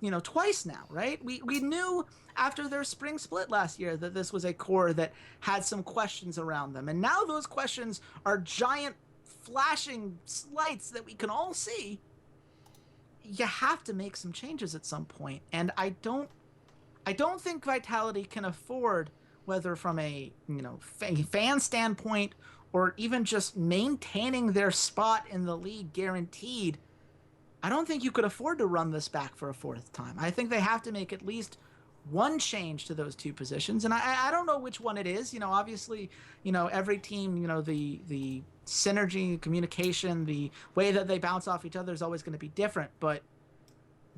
you know, twice now, right? We knew after their spring split last year that this was a core that had some questions around them. And now those questions are giant flashing lights that we can all see. You have to make some changes at some point. And I don't think Vitality can afford, whether from a, you know, fan standpoint or even just maintaining their spot in the league guaranteed, I don't think you could afford to run this back for a 4th time. I think they have to make at least one change to those 2 positions. And I don't know which one it is. You know, obviously, you know, every team, you know, the synergy, communication, the way that they bounce off each other is always going to be different. But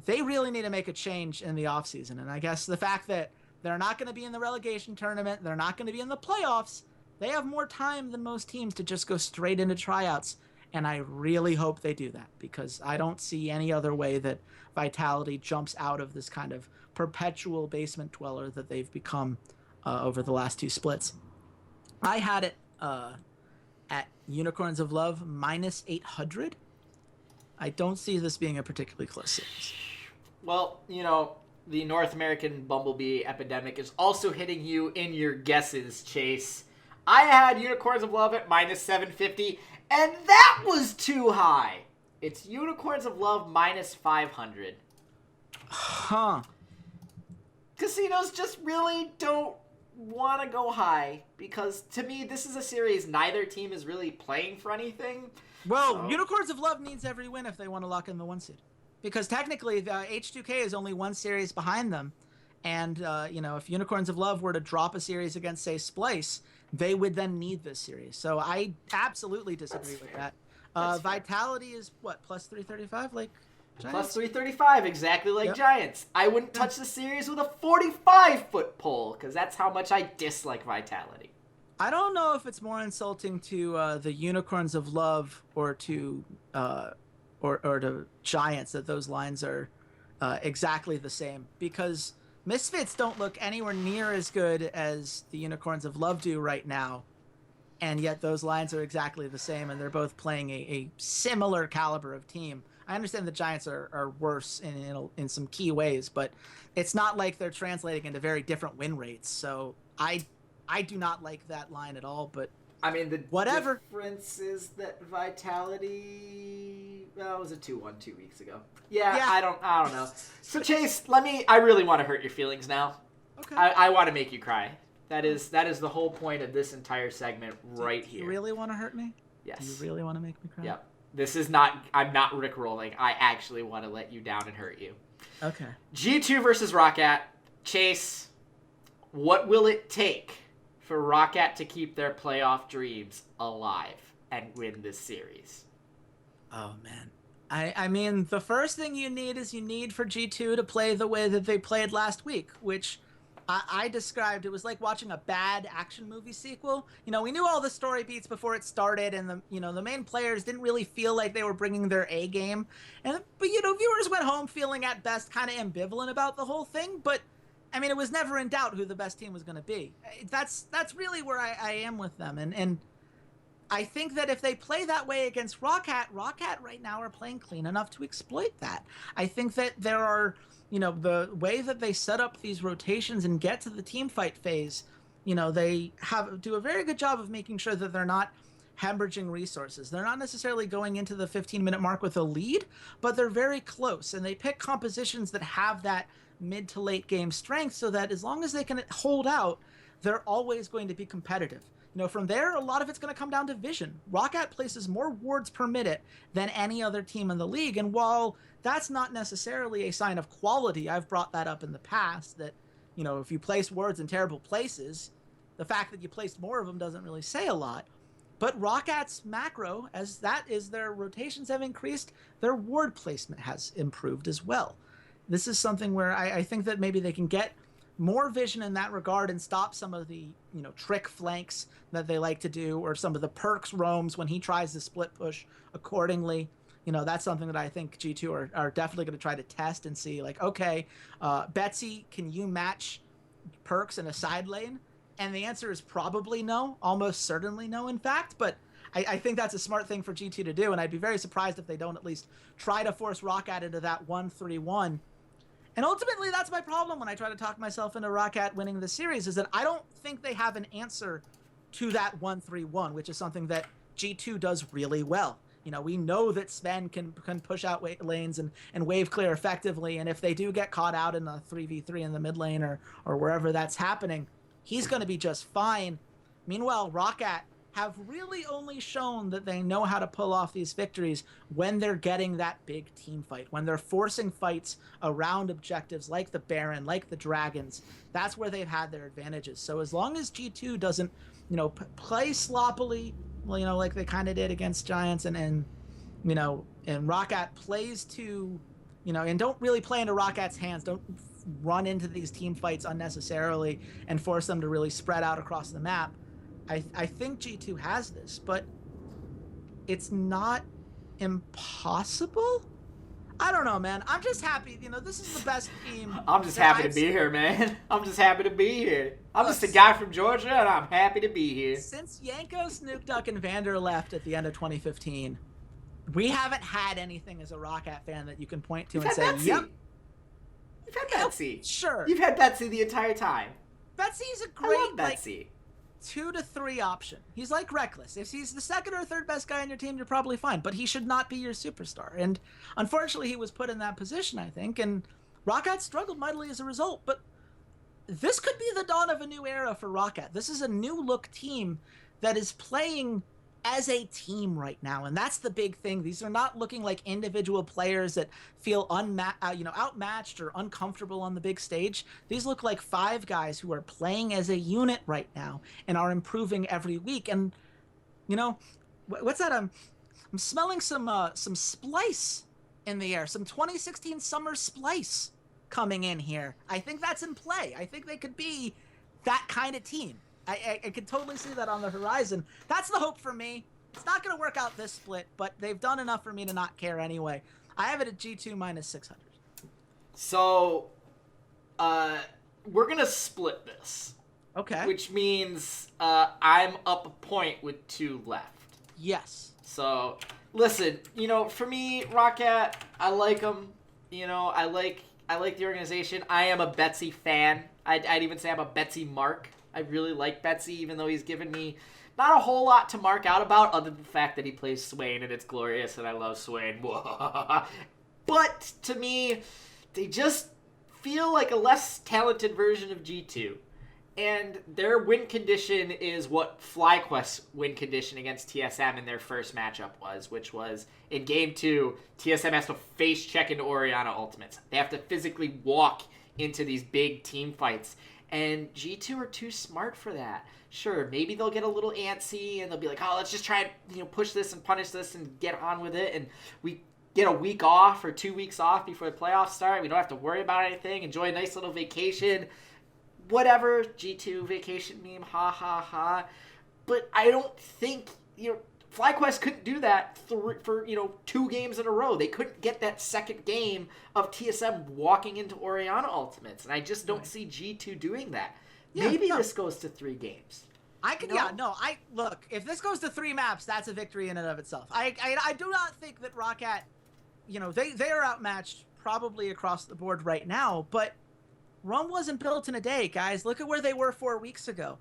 they really need to make a change in the offseason. And I guess the fact that they're not going to be in the relegation tournament, they're not going to be in the playoffs, they have more time than most teams to just go straight into tryouts. And I really hope they do that, because I don't see any other way that Vitality jumps out of this kind of perpetual basement dweller that they've become over the last 2 splits. I had it at Unicorns of Love minus 800. I don't see this being a particularly close series. Well, you know, the North American Bumblebee epidemic is also hitting you in your guesses, Chase. I had Unicorns of Love at minus 750, and that was too high. It's Unicorns of Love minus 500. Huh. Casinos just really don't want to go high, because to me, this is a series neither team is really playing for anything. Well, So- Unicorns of Love needs every win if they want to lock in the 1 seed. Because technically, the H2K is only 1 series behind them. And, you know, if Unicorns of Love were to drop a series against, say, Splyce, they would then need this series. So I absolutely disagree with that. Vitality is, what, plus 335? Like Giants? Plus 335, exactly like Yep. Giants. I wouldn't touch the series with a 45-foot pole, because that's how much I dislike Vitality. I don't know if it's more insulting to the Unicorns of Love or to to Giants that those lines are exactly the same, because Misfits don't look anywhere near as good as the Unicorns of Love do right now, and yet those lines are exactly the same, and they're both playing a similar caliber of team. I understand the Giants are worse in some key ways, but it's not like they're translating into very different win rates. So I do not like that line at all, but I mean, the whatever. difference is that Vitality, well, it was a 2-1 2 weeks ago. Yeah. I don't know. So Chase, I really want to hurt your feelings now. Okay. I want to make you cry. That is the whole point of this entire segment right here. You really want to hurt me? Yes. Do you really want to make me cry? Yep. This is not, I'm not rickrolling. I actually want to let you down and hurt you. Okay. G2 versus ROCCAT. Chase, what will it take for ROCCAT to keep their playoff dreams alive and win this series? Oh, man. I mean, the first thing you need for G2 to play the way that they played last week, which I described, it was like watching a bad action movie sequel. You know, we knew all the story beats before it started, and the main players didn't really feel like they were bringing their A game. But viewers went home feeling at best kind of ambivalent about the whole thing. But I mean, it was never in doubt who the best team was going to be. That's really where I am with them. And I think that if they play that way against ROCCAT right now are playing clean enough to exploit that. I think that there are, the way that they set up these rotations and get to the team fight phase, they do a very good job of making sure that they're not hemorrhaging resources. They're not necessarily going into the 15-minute mark with a lead, but they're very close. And they pick compositions that have that mid to late game strength so that as long as they can hold out, they're always going to be competitive. From there, a lot of it's going to come down to vision. ROCCAT places more wards per minute than any other team in the league. And while that's not necessarily a sign of quality, I've brought that up in the past that, if you place wards in terrible places, the fact that you placed more of them doesn't really say a lot. But ROCCAT's macro, as that is their rotations have increased, their ward placement has improved as well. This is something where I think that maybe they can get more vision in that regard and stop some of the, trick flanks that they like to do, or some of the perks roams when he tries to split push accordingly. That's something that I think G2 are definitely going to try to test and see, like, okay, Betsy, can you match perks in a side lane? And the answer is probably no, almost certainly no, in fact. But I think that's a smart thing for G2 to do, and I'd be very surprised if they don't at least try to force ROCCAT into that 1-3-1. And ultimately, that's my problem when I try to talk myself into ROCCAT winning the series, is that I don't think they have an answer to that 1-3-1, which is something that G2 does really well. We know that Sven can push out lanes and wave clear effectively, and if they do get caught out in a 3v3 in the mid lane or wherever that's happening, he's going to be just fine. Meanwhile, ROCCAT have really only shown that they know how to pull off these victories when they're getting that big team fight, when they're forcing fights around objectives like the Baron, like the Dragons. That's where they've had their advantages. So as long as G2 doesn't, play sloppily, like they kind of did against Giants, and ROCCAT plays to, and don't really play into ROCCAT's hands, don't run into these team fights unnecessarily and force them to really spread out across the map, I think G2 has this, but it's not impossible. I don't know, man. I'm just happy. This is the best team. I'm just happy to be here, man. I'm just happy to be here. I'm just a guy from Georgia, and I'm happy to be here. Since Yanko, Snoop Duck, and Vander left at the end of 2015, we haven't had anything as a ROCCAT fan that you can point to and say, Betsy. yep. You've had Betsy. Sure. You've had Betsy the entire time. Betsy's a I great, love Betsy. 2 to 3 option. He's like Reckless. If he's the second or third best guy on your team, you're probably fine, but he should not be your superstar. And unfortunately, he was put in that position, I think, and ROCCAT struggled mightily as a result. But this could be the dawn of a new era for ROCCAT. This is a new look team that is playing as a team right now, and that's the big thing. These are not looking like individual players that feel outmatched or uncomfortable on the big stage. These look like 5 guys who are playing as a unit right now and are improving every week. And what's that? I'm smelling some Splyce in the air, some 2016 summer Splyce coming in here. I think that's in play. I think they could be that kind of team. I could totally see that on the horizon. That's the hope for me. It's not going to work out this split, but they've done enough for me to not care anyway. I have it at G2 minus 600. So, we're going to split this. Okay. Which means I'm up a point with 2 left. Yes. So, listen, for me, ROCCAT, I like them. I like the organization. I am a Betsy fan. I'd even say I'm a Betsy mark. I really like Betsy, even though he's given me not a whole lot to mark out about, other than the fact that he plays Swain, and it's glorious, and I love Swain. But, to me, they just feel like a less talented version of G2. And their win condition is what FlyQuest's win condition against TSM in their first matchup was, which was, in Game 2, TSM has to face check into Orianna ultimates. They have to physically walk into these big team fights. And G2 are too smart for that. Sure, maybe they'll get a little antsy and they'll be like, oh, let's just try and push this and punish this and get on with it. And we get a week off or 2 weeks off before the playoffs start. We don't have to worry about anything. Enjoy a nice little vacation. Whatever, G2 vacation meme, ha ha ha. But I don't think, FlyQuest couldn't do that for 2 games in a row. They couldn't get that second game of TSM walking into Orianna Ultimates, and I just don't see G2 doing that. Maybe this goes to 3 games. Look, if this goes to 3 maps, that's a victory in and of itself. I do not think that ROCCAT, they are outmatched probably across the board right now, but Rome wasn't built in a day, guys. Look at where they were 4 weeks ago.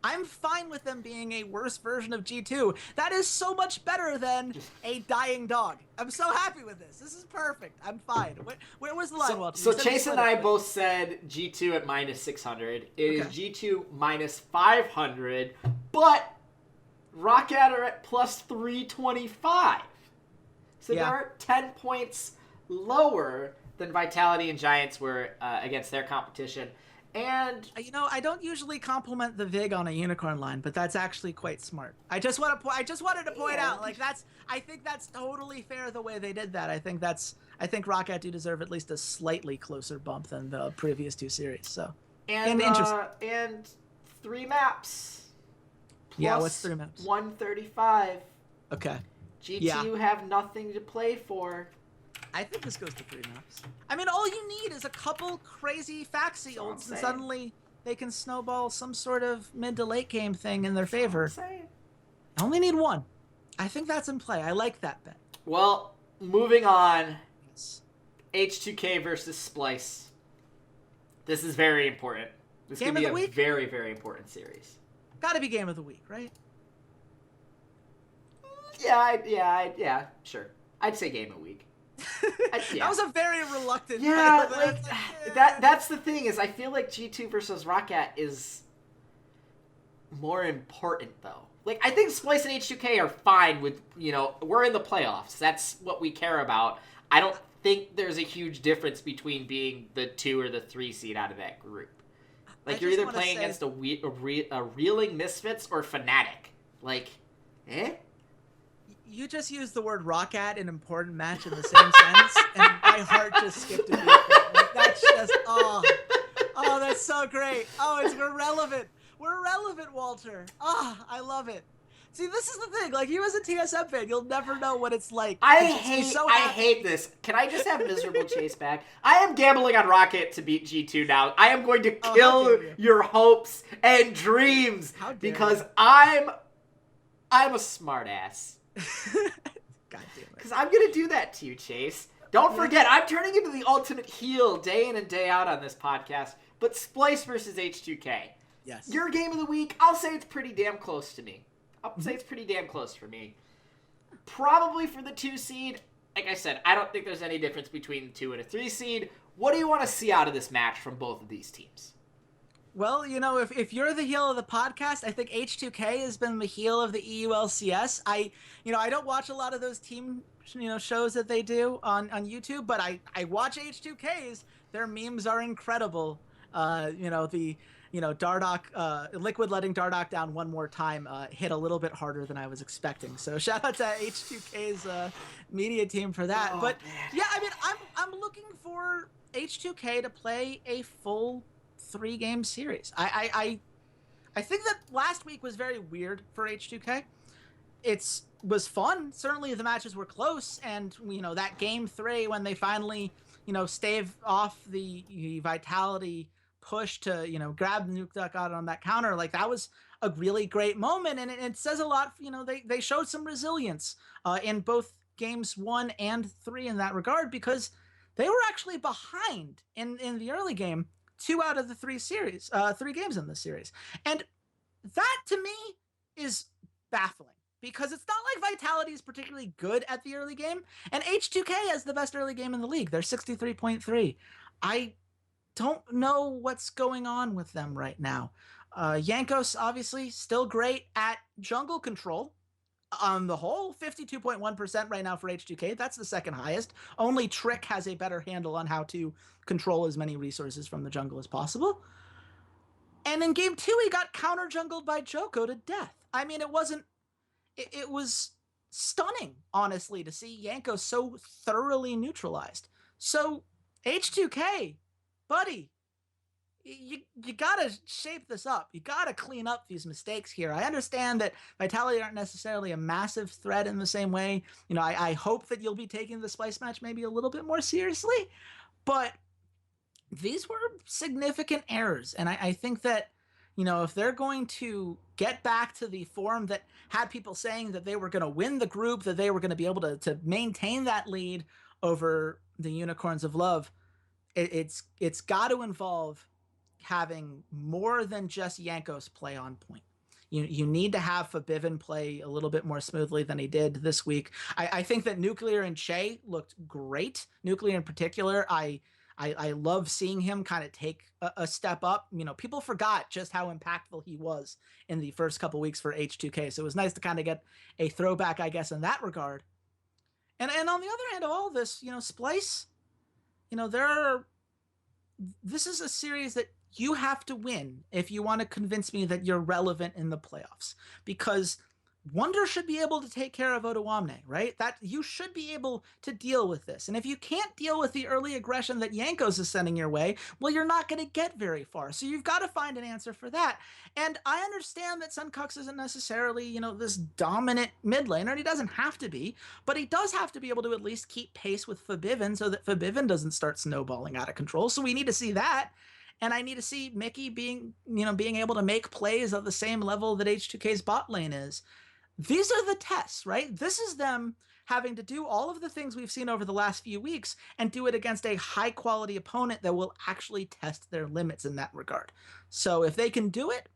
I'm fine with them being a worse version of G2. That is so much better than a dying dog. I'm so happy with this. This is perfect. I'm fine. Where was the line, Walter? So Chase and I both said G2 at -600. It is G2 -500, but ROCCAT are at +325. So they're 10 points lower than Vitality and Giants were against their competition. And I don't usually compliment the VIG on a unicorn line, but that's actually quite smart. I just wanted to point out, like, I think that's totally fair the way they did that. I think ROCCAT do deserve at least a slightly closer bump than the previous 2 series. So and 3 maps. What's 3 maps? 135. Okay. G2 have nothing to play for. I think this goes to 3 maps. I mean, all you need is a couple crazy Faxi ults, and suddenly they can snowball some sort of mid to late game thing in their favor. I only need 1. I think that's in play. I like that bet. Well, moving on. Yes. H2K versus Splyce. This is very important. This could be a very, very important series. Gotta be game of the week, right? Yeah, sure. I'd say game of the week. That was a very reluctant. That's the thing is I feel like G2 versus ROCCAT is more important though. Like I think Splyce and H2K are fine with we're in the playoffs. That's what we care about. I don't think there's a huge difference between being the 2 or the 3 seed out of that group. Like you're either playing against a reeling Misfits or Fnatic. Like, You just used the word ROCCAT in important match in the same sentence, and my heart just skipped a beat. Like, that's just, that's so great. We're relevant. We're relevant, Walter. I love it. See, this is the thing. Like, you as a TSM fan, you'll never know what it's like. I hate this. Can I just have miserable Chase back? I am gambling on ROCCAT to beat G2 now. I am going to kill your hopes and dreams because I'm a smart ass. God damn it. Because I'm going to do that to you, Chase. Don't forget, I'm turning into the ultimate heel day in and day out on this podcast. But Splyce versus H2K. Yes. Your game of the week, I'll say it's pretty damn close to me. I'll say it's pretty damn close for me. Probably for the 2 seed. Like I said, I don't think there's any difference between the 2 and a 3 seed. What do you want to see out of this match from both of these teams? Well, if you're the heel of the podcast, I think H2K has been the heel of the EU LCS. I don't watch a lot of those team, shows that they do on YouTube, but I watch H2K's. Their memes are incredible. The Dardoch, Liquid letting Dardoch down one more time hit a little bit harder than I was expecting. So shout out to H2K's media team for that. Oh, but man. yeah, I mean, I'm looking for H2K to play a full 3-game series. I think that last week was very weird for H2K. It was fun. Certainly the matches were close, and that game 3 when they finally stave off the Vitality push to grab the nuke duck out on that counter, like that was a really great moment, and it says a lot. They showed some resilience in both games 1 and 3 in that regard, because they were actually behind in the early game 2 out of the 3 games in this series. And that to me is baffling, because it's not like Vitality is particularly good at the early game, and H2K has the best early game in the league. They're 63.3. I don't know what's going on with them right now. Jankos obviously still great at jungle control. On the whole, 52.1% right now for H2K. That's the second highest. Only Trick has a better handle on how to control as many resources from the jungle as possible. And in game 2, he got counter jungled by Joko to death. I mean, it was stunning, honestly, to see Jankos so thoroughly neutralized. So H2K, buddy, you gotta shape this up. You gotta clean up these mistakes here. I understand that Vitality aren't necessarily a massive threat in the same way. I hope that you'll be taking the Splyce match maybe a little bit more seriously, but these were significant errors. And I think that, if they're going to get back to the form that had people saying that they were going to win the group, that they were going to be able to maintain that lead over the Unicorns of Love, it's got to involve having more than just Jankos play on point. You need to have Fedczuk play a little bit more smoothly than he did this week. I think that Nuclear and Che looked great. Nuclear in particular, I love seeing him kind of take a step up. People forgot just how impactful he was in the first couple weeks for H2K. So it was nice to kind of get a throwback, I guess, in that regard. And on the other hand of all this, Splyce, this is a series that you have to win if you want to convince me that you're relevant in the playoffs, because Wonder should be able to take care of Ottawamne, right? That you should be able to deal with this. And if you can't deal with the early aggression that Jankos is sending your way, well, you're not going to get very far. So you've got to find an answer for that. And I understand that Sunkux isn't necessarily, this dominant mid laner, and he doesn't have to be, but he does have to be able to at least keep pace with Fedczuk so that Fedczuk doesn't start snowballing out of control. So we need to see that. And I need to see Mickey being able to make plays at the same level that H2K's bot lane is. These are the tests, right? This is them having to do all of the things we've seen over the last few weeks and do it against a high-quality opponent that will actually test their limits in that regard. So if they can do it,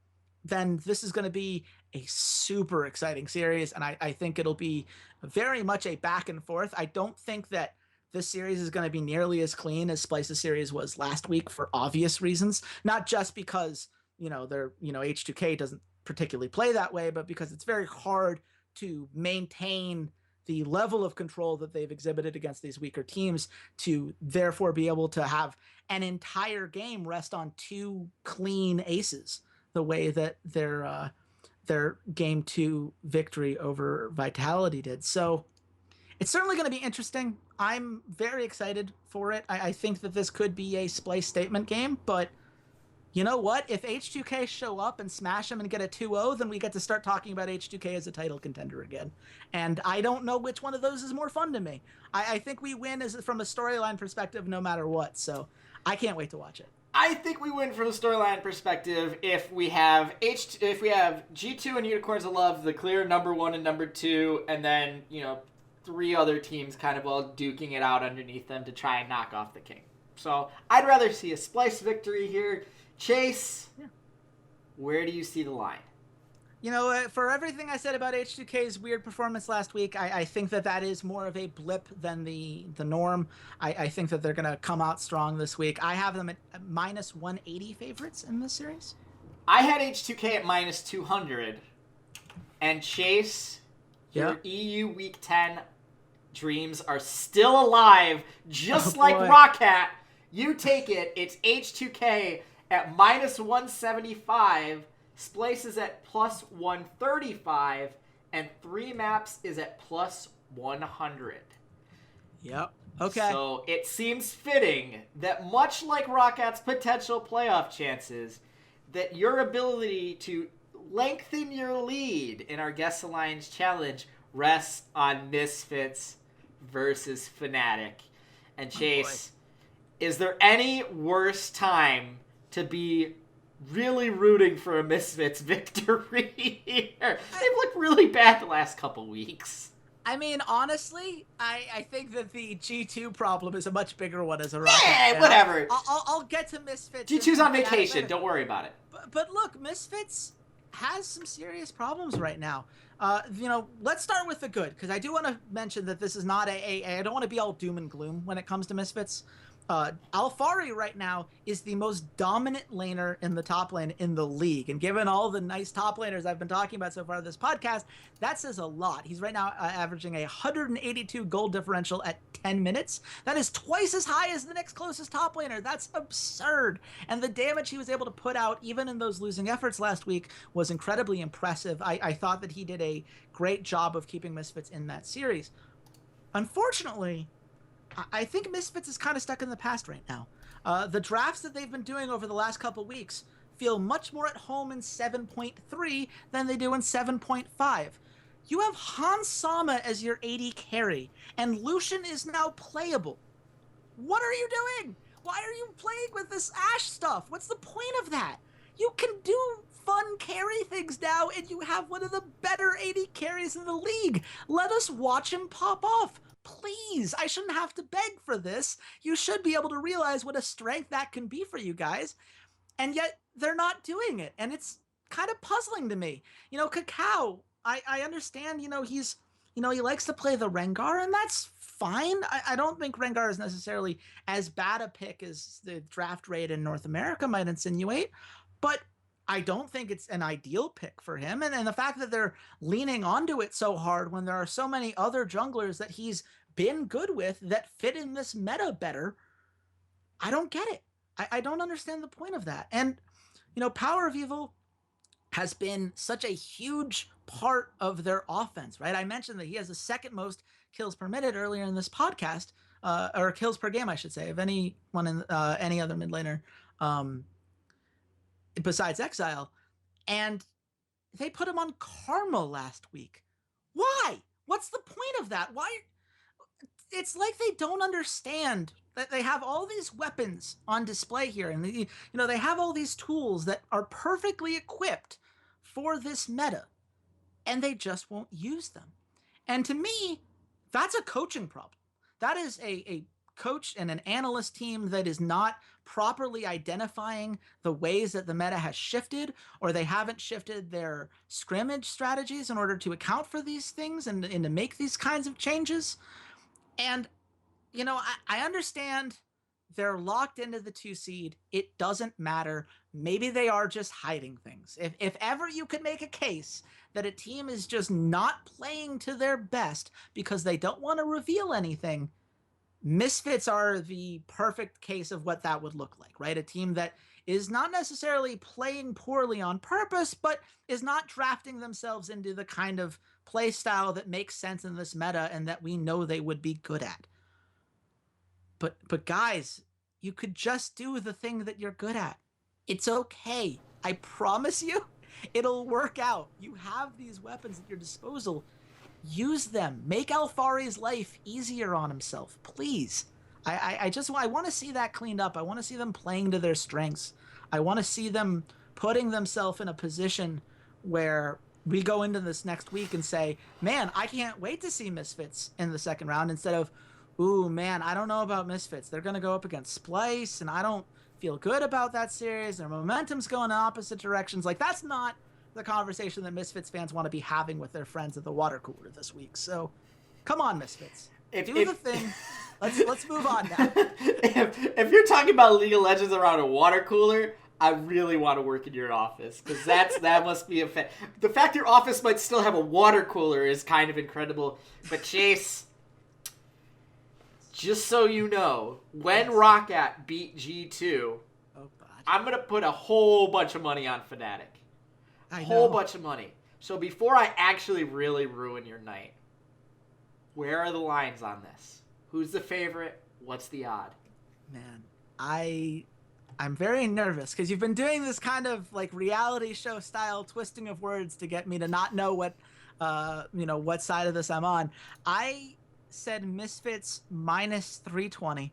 then this is going to be a super exciting series, and I think it'll be very much a back and forth. I don't think that this series is going to be nearly as clean as Splyce's series was last week for obvious reasons, not just because, H2K doesn't particularly play that way, but because it's very hard to maintain the level of control that they've exhibited against these weaker teams to therefore be able to have an entire game rest on two clean aces the way that their game 2 victory over Vitality did. So it's certainly going to be interesting. I'm very excited for it. I think that this could be a Splyce statement game, but you know what? If H2K show up and smash them and get a 2-0, then we get to start talking about H2K as a title contender again. And I don't know which one of those is more fun to me. I think we win from a storyline perspective no matter what, so I can't wait to watch it. I think we win from a storyline perspective if we have G2 and Unicorns of Love, the clear number 1 and number 2, and then, 3 other teams kind of all duking it out underneath them to try and knock off the king. So I'd rather see a Splyce victory here. Chase, Where do you see the line? For everything I said about H2K's weird performance last week, I think that is more of a blip than the norm. I think that they're going to come out strong this week. I have them at minus 180 favorites in this series. I had H2K at minus 200. And Chase, your EU Week 10 dreams are still alive, just like ROCCAT. You take it. It's H2K at minus 175, Splyce is at plus 135, and 3 maps is at plus 100. Yep. Okay. So it seems fitting that much like ROCCAT's potential playoff chances, that your ability to lengthen your lead in our Guest Alliance Challenge rests on Misfits versus Fnatic. And Chase, is there any worse time to be really rooting for a Misfits victory here? They've looked really bad the last couple weeks. I mean, honestly, I think that the G2 problem is a much bigger one as a ROCCAT. Yeah, whatever. I'll get to Misfits. G2's on vacation. Don't worry about it. But look, Misfits has some serious problems right now. Let's start with the good, because I do want to mention that this is not I don't want to be all doom and gloom when it comes to Misfits. Alphari right now is the most dominant laner in the top lane in the league. And given all the nice top laners I've been talking about so far this podcast, that says a lot. He's right now averaging a 182 gold differential at 10 minutes. That is twice as high as the next closest top laner. That's absurd. And the damage he was able to put out, even in those losing efforts last week, was incredibly impressive. I thought that he did a great job of keeping Misfits in that series. Unfortunately, I think Misfits is kind of stuck in the past right now. The drafts that they've been doing over the last couple weeks feel much more at home in 7.3 than they do in 7.5. You have Hans Sama as your AD carry, and Lucian is now playable. What are you doing? Why are you playing with this Ashe stuff? What's the point of that? You can do fun carry things now, and you have one of the better AD carries in the league. Let us watch him pop off. Please, I shouldn't have to beg for this. You should be able to realize what a strength that can be for you guys. And yet they're not doing it. And it's kind of puzzling to me. Cacao, I understand, he likes to play the Rengar, and that's fine. I don't think Rengar is necessarily as bad a pick as the draft rate in North America might insinuate, but I don't think it's an ideal pick for him. And the fact that they're leaning onto it so hard when there are so many other junglers that he's been good with that fit in this meta better, I don't get it. I don't understand the point of that. And, Power of Evil has been such a huge part of their offense, right? I mentioned that he has the second most kills per minute earlier in this podcast, or kills per game, I should say, of anyone in any other mid laner besides Exile. And they put him on Karma last week. Why? What's the point of that? Why? It's like they don't understand that they have all these weapons on display here, and they have all these tools that are perfectly equipped for this meta, and they just won't use them. And to me, that's a coaching problem. That is a coach and an analyst team that is not properly identifying the ways that the meta has shifted, or they haven't shifted their scrimmage strategies in order to account for these things and to make these kinds of changes. And, I understand they're locked into the 2 seed. It doesn't matter. Maybe they are just hiding things. If ever you could make a case that a team is just not playing to their best because they don't want to reveal anything, Misfits are the perfect case of what that would look like, right? A team that is not necessarily playing poorly on purpose, but is not drafting themselves into the kind of play style that makes sense in this meta and that we know they would be good at. But guys, you could just do the thing that you're good at. It's okay. I promise you, it'll work out. You have these weapons at your disposal. Use them. Make Alfari's life easier on himself, please. I want to see that cleaned up. I want to see them playing to their strengths. I want to see them putting themselves in a position where we go into this next week and say, man, I can't wait to see Misfits in the second round, instead of, ooh, man, I don't know about Misfits. They're going to go up against Splyce, and I don't feel good about that series. Their momentum's going in opposite directions. Like, that's not the conversation that Misfits fans want to be having with their friends at the water cooler this week. So, come on, Misfits. Do the thing. Let's move on now. If you're talking about League of Legends around a water cooler, I really want to work in your office, because that must be the fact your office might still have a water cooler is kind of incredible. But Chase, just so you know, when ROCCAT beat G2, I'm going to put a whole bunch of money on Fnatic. A whole bunch of money. So before I actually really ruin your night, where are the lines on this? Who's the favorite? What's the odd? Man, I'm very nervous because you've been doing this kind of like reality show style twisting of words to get me to not know what side of this I'm on. I said Misfits minus 320.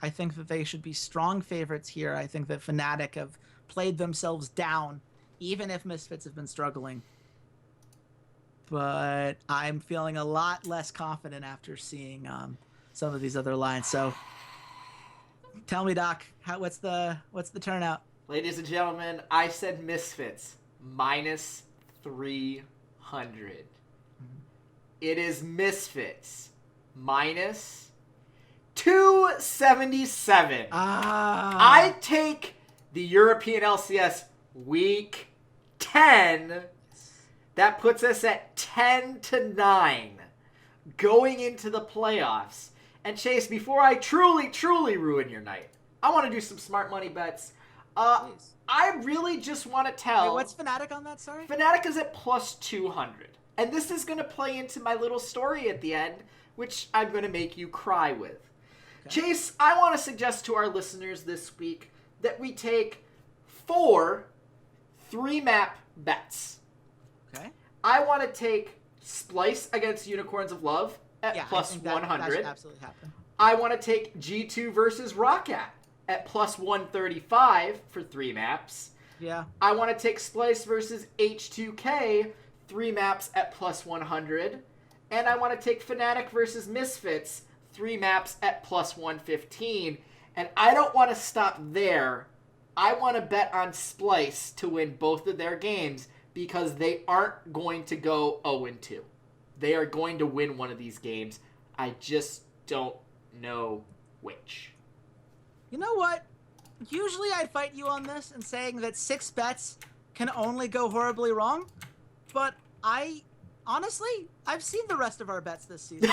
I think that they should be strong favorites here. I think that Fnatic have played themselves down, even if Misfits have been struggling. But I'm feeling a lot less confident after seeing some of these other lines. So tell me, Doc, what's the turnout? Ladies and gentlemen, I said Misfits minus 300. Mm-hmm. It is Misfits minus 277. I take the European LCS week 10. That puts us at 10-9 going into the playoffs. And Chase, before I truly ruin your night, I want to do some smart money bets. I really just want to tell... Wait, what's Fnatic on that, sorry? Fnatic is at plus 200. And this is going to play into my little story at the end, which I'm going to make you cry with. Chase, I want to suggest to our listeners this week that we take 4 3-map bets. Okay. I want to take Splyce against Unicorns of Love at plus 100. That should absolutely happen. I want to take G2 versus ROCCAT at plus 135 for 3 maps. Yeah. I want to take Splyce versus H2K 3 maps at plus 100. And I want to take Fnatic versus Misfits 3 maps at plus 115. And I don't want to stop there. I want to bet on Splyce to win both of their games because they aren't going to go 0-2. They are going to win one of these games. I just don't know which. You know what? Usually I'd fight you on this and saying that 6 bets can only go horribly wrong. But honestly, I've seen the rest of our bets this season.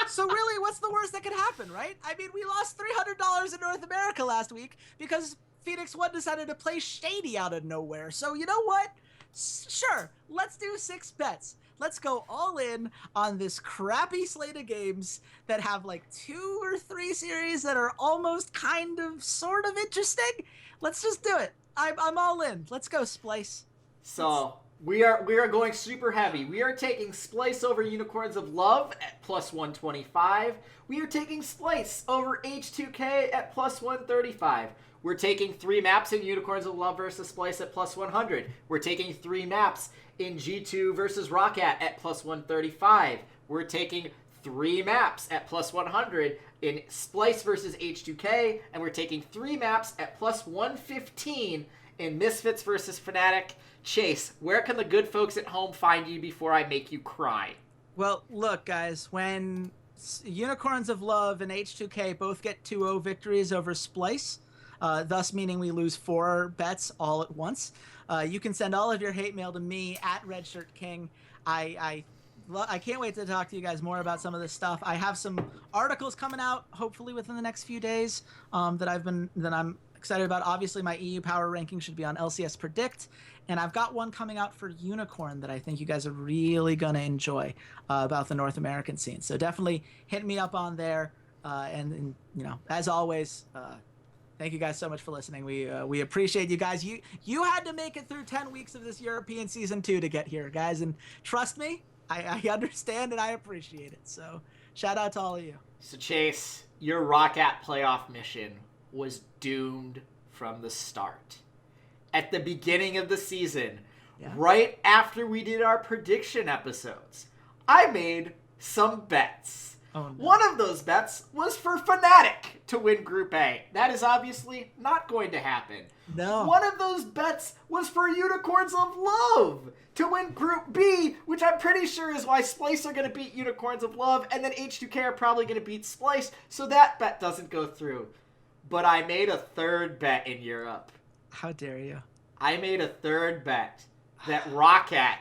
So really, what's the worst that could happen, right? I mean, we lost $300 in North America last week because Phoenix One decided to play shady out of nowhere. So you know what? Sure, let's do 6 bets. Let's go all in on this crappy slate of games that have like 2 or 3 series that are almost kind of sort of interesting. Let's just do it. I'm all in. Let's go, Splyce. So we are going super heavy. We are taking Splyce over Unicorns of Love at plus 125. We are taking Splyce over H2K at plus 135. We're taking 3 maps in Unicorns of Love versus Splyce at plus 100. We're taking 3 maps in G2 versus ROCCAT at plus 135. We're taking 3 maps at plus 100 in Splyce versus H2K. And we're taking 3 maps at plus 115 in Misfits versus Fnatic. Chase, where can the good folks at home find you before I make you cry? Well, look, guys, when Unicorns of Love and H2K both get 2-0 victories over Splyce, thus meaning we lose 4 bets all at once, you can send all of your hate mail to me at RedShirtKing. I can't wait to talk to you guys more about some of this stuff. I have some articles coming out, hopefully within the next few days, that I'm excited about. Obviously, my EU power ranking should be on LCS Predict, and I've got one coming out for Unicorn that I think you guys are really gonna enjoy about the North American scene. So definitely hit me up on there, and you know, as always, thank you guys so much for listening. We appreciate you guys. You had to make it through 10 weeks of this European season 2 to get here, guys, and trust me, I understand and I appreciate it. So shout out to all of you. So Chase, your ROCCAT playoff mission was doomed from the start. At the beginning of the season, right after we did our prediction episodes, I made some bets. Oh, no. One of those bets was for Fnatic to win Group A. That is obviously not going to happen. No. One of those bets was for Unicorns of Love to win Group B, which I'm pretty sure is why Splyce are going to beat Unicorns of Love, and then H2K are probably going to beat Splyce, so that bet doesn't go through. But I made a third bet in Europe. How dare you? I made a third bet that ROCCAT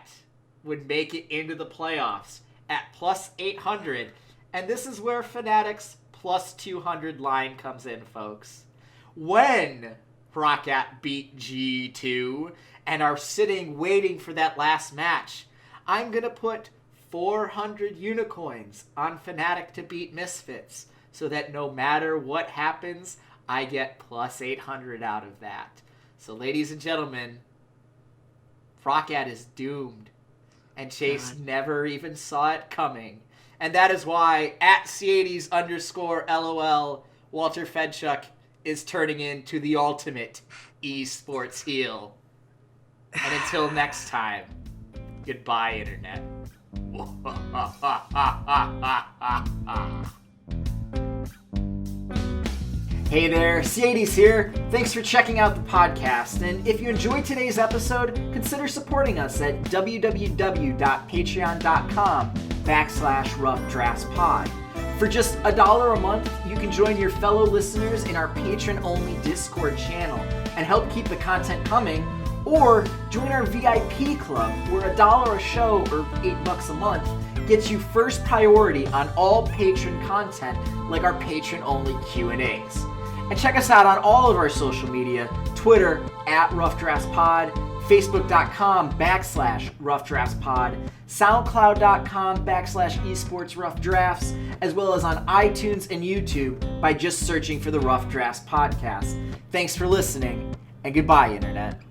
would make it into the playoffs at plus 800. And this is where Fnatic's plus 200 line comes in, folks. When ROCCAT beat G2 and are sitting waiting for that last match, I'm going to put 400 unicoins on Fnatic to beat Misfits so that no matter what happens, I get plus 800 out of that. So, ladies and gentlemen, ROCCAT is doomed. And Chase never even saw it coming. And that is why at Ceades _LOL, Walter Fedczuk is turning into the ultimate esports heel. And until next time, goodbye, Internet. Hey there, Ceades here. Thanks for checking out the podcast. And if you enjoyed today's episode, consider supporting us at www.patreon.com/roughdraftspod. For just $1 a month, you can join your fellow listeners in our patron-only Discord channel and help keep the content coming, or join our VIP club where $1 a show or $8 a month gets you first priority on all patron content like our patron-only Q&As. And check us out on all of our social media, Twitter @RoughDraftsPod, Facebook.com/RoughDraftsPod, SoundCloud.com/esportsroughdrafts, as well as on iTunes and YouTube by just searching for the Rough Drafts Podcast. Thanks for listening, and goodbye, Internet.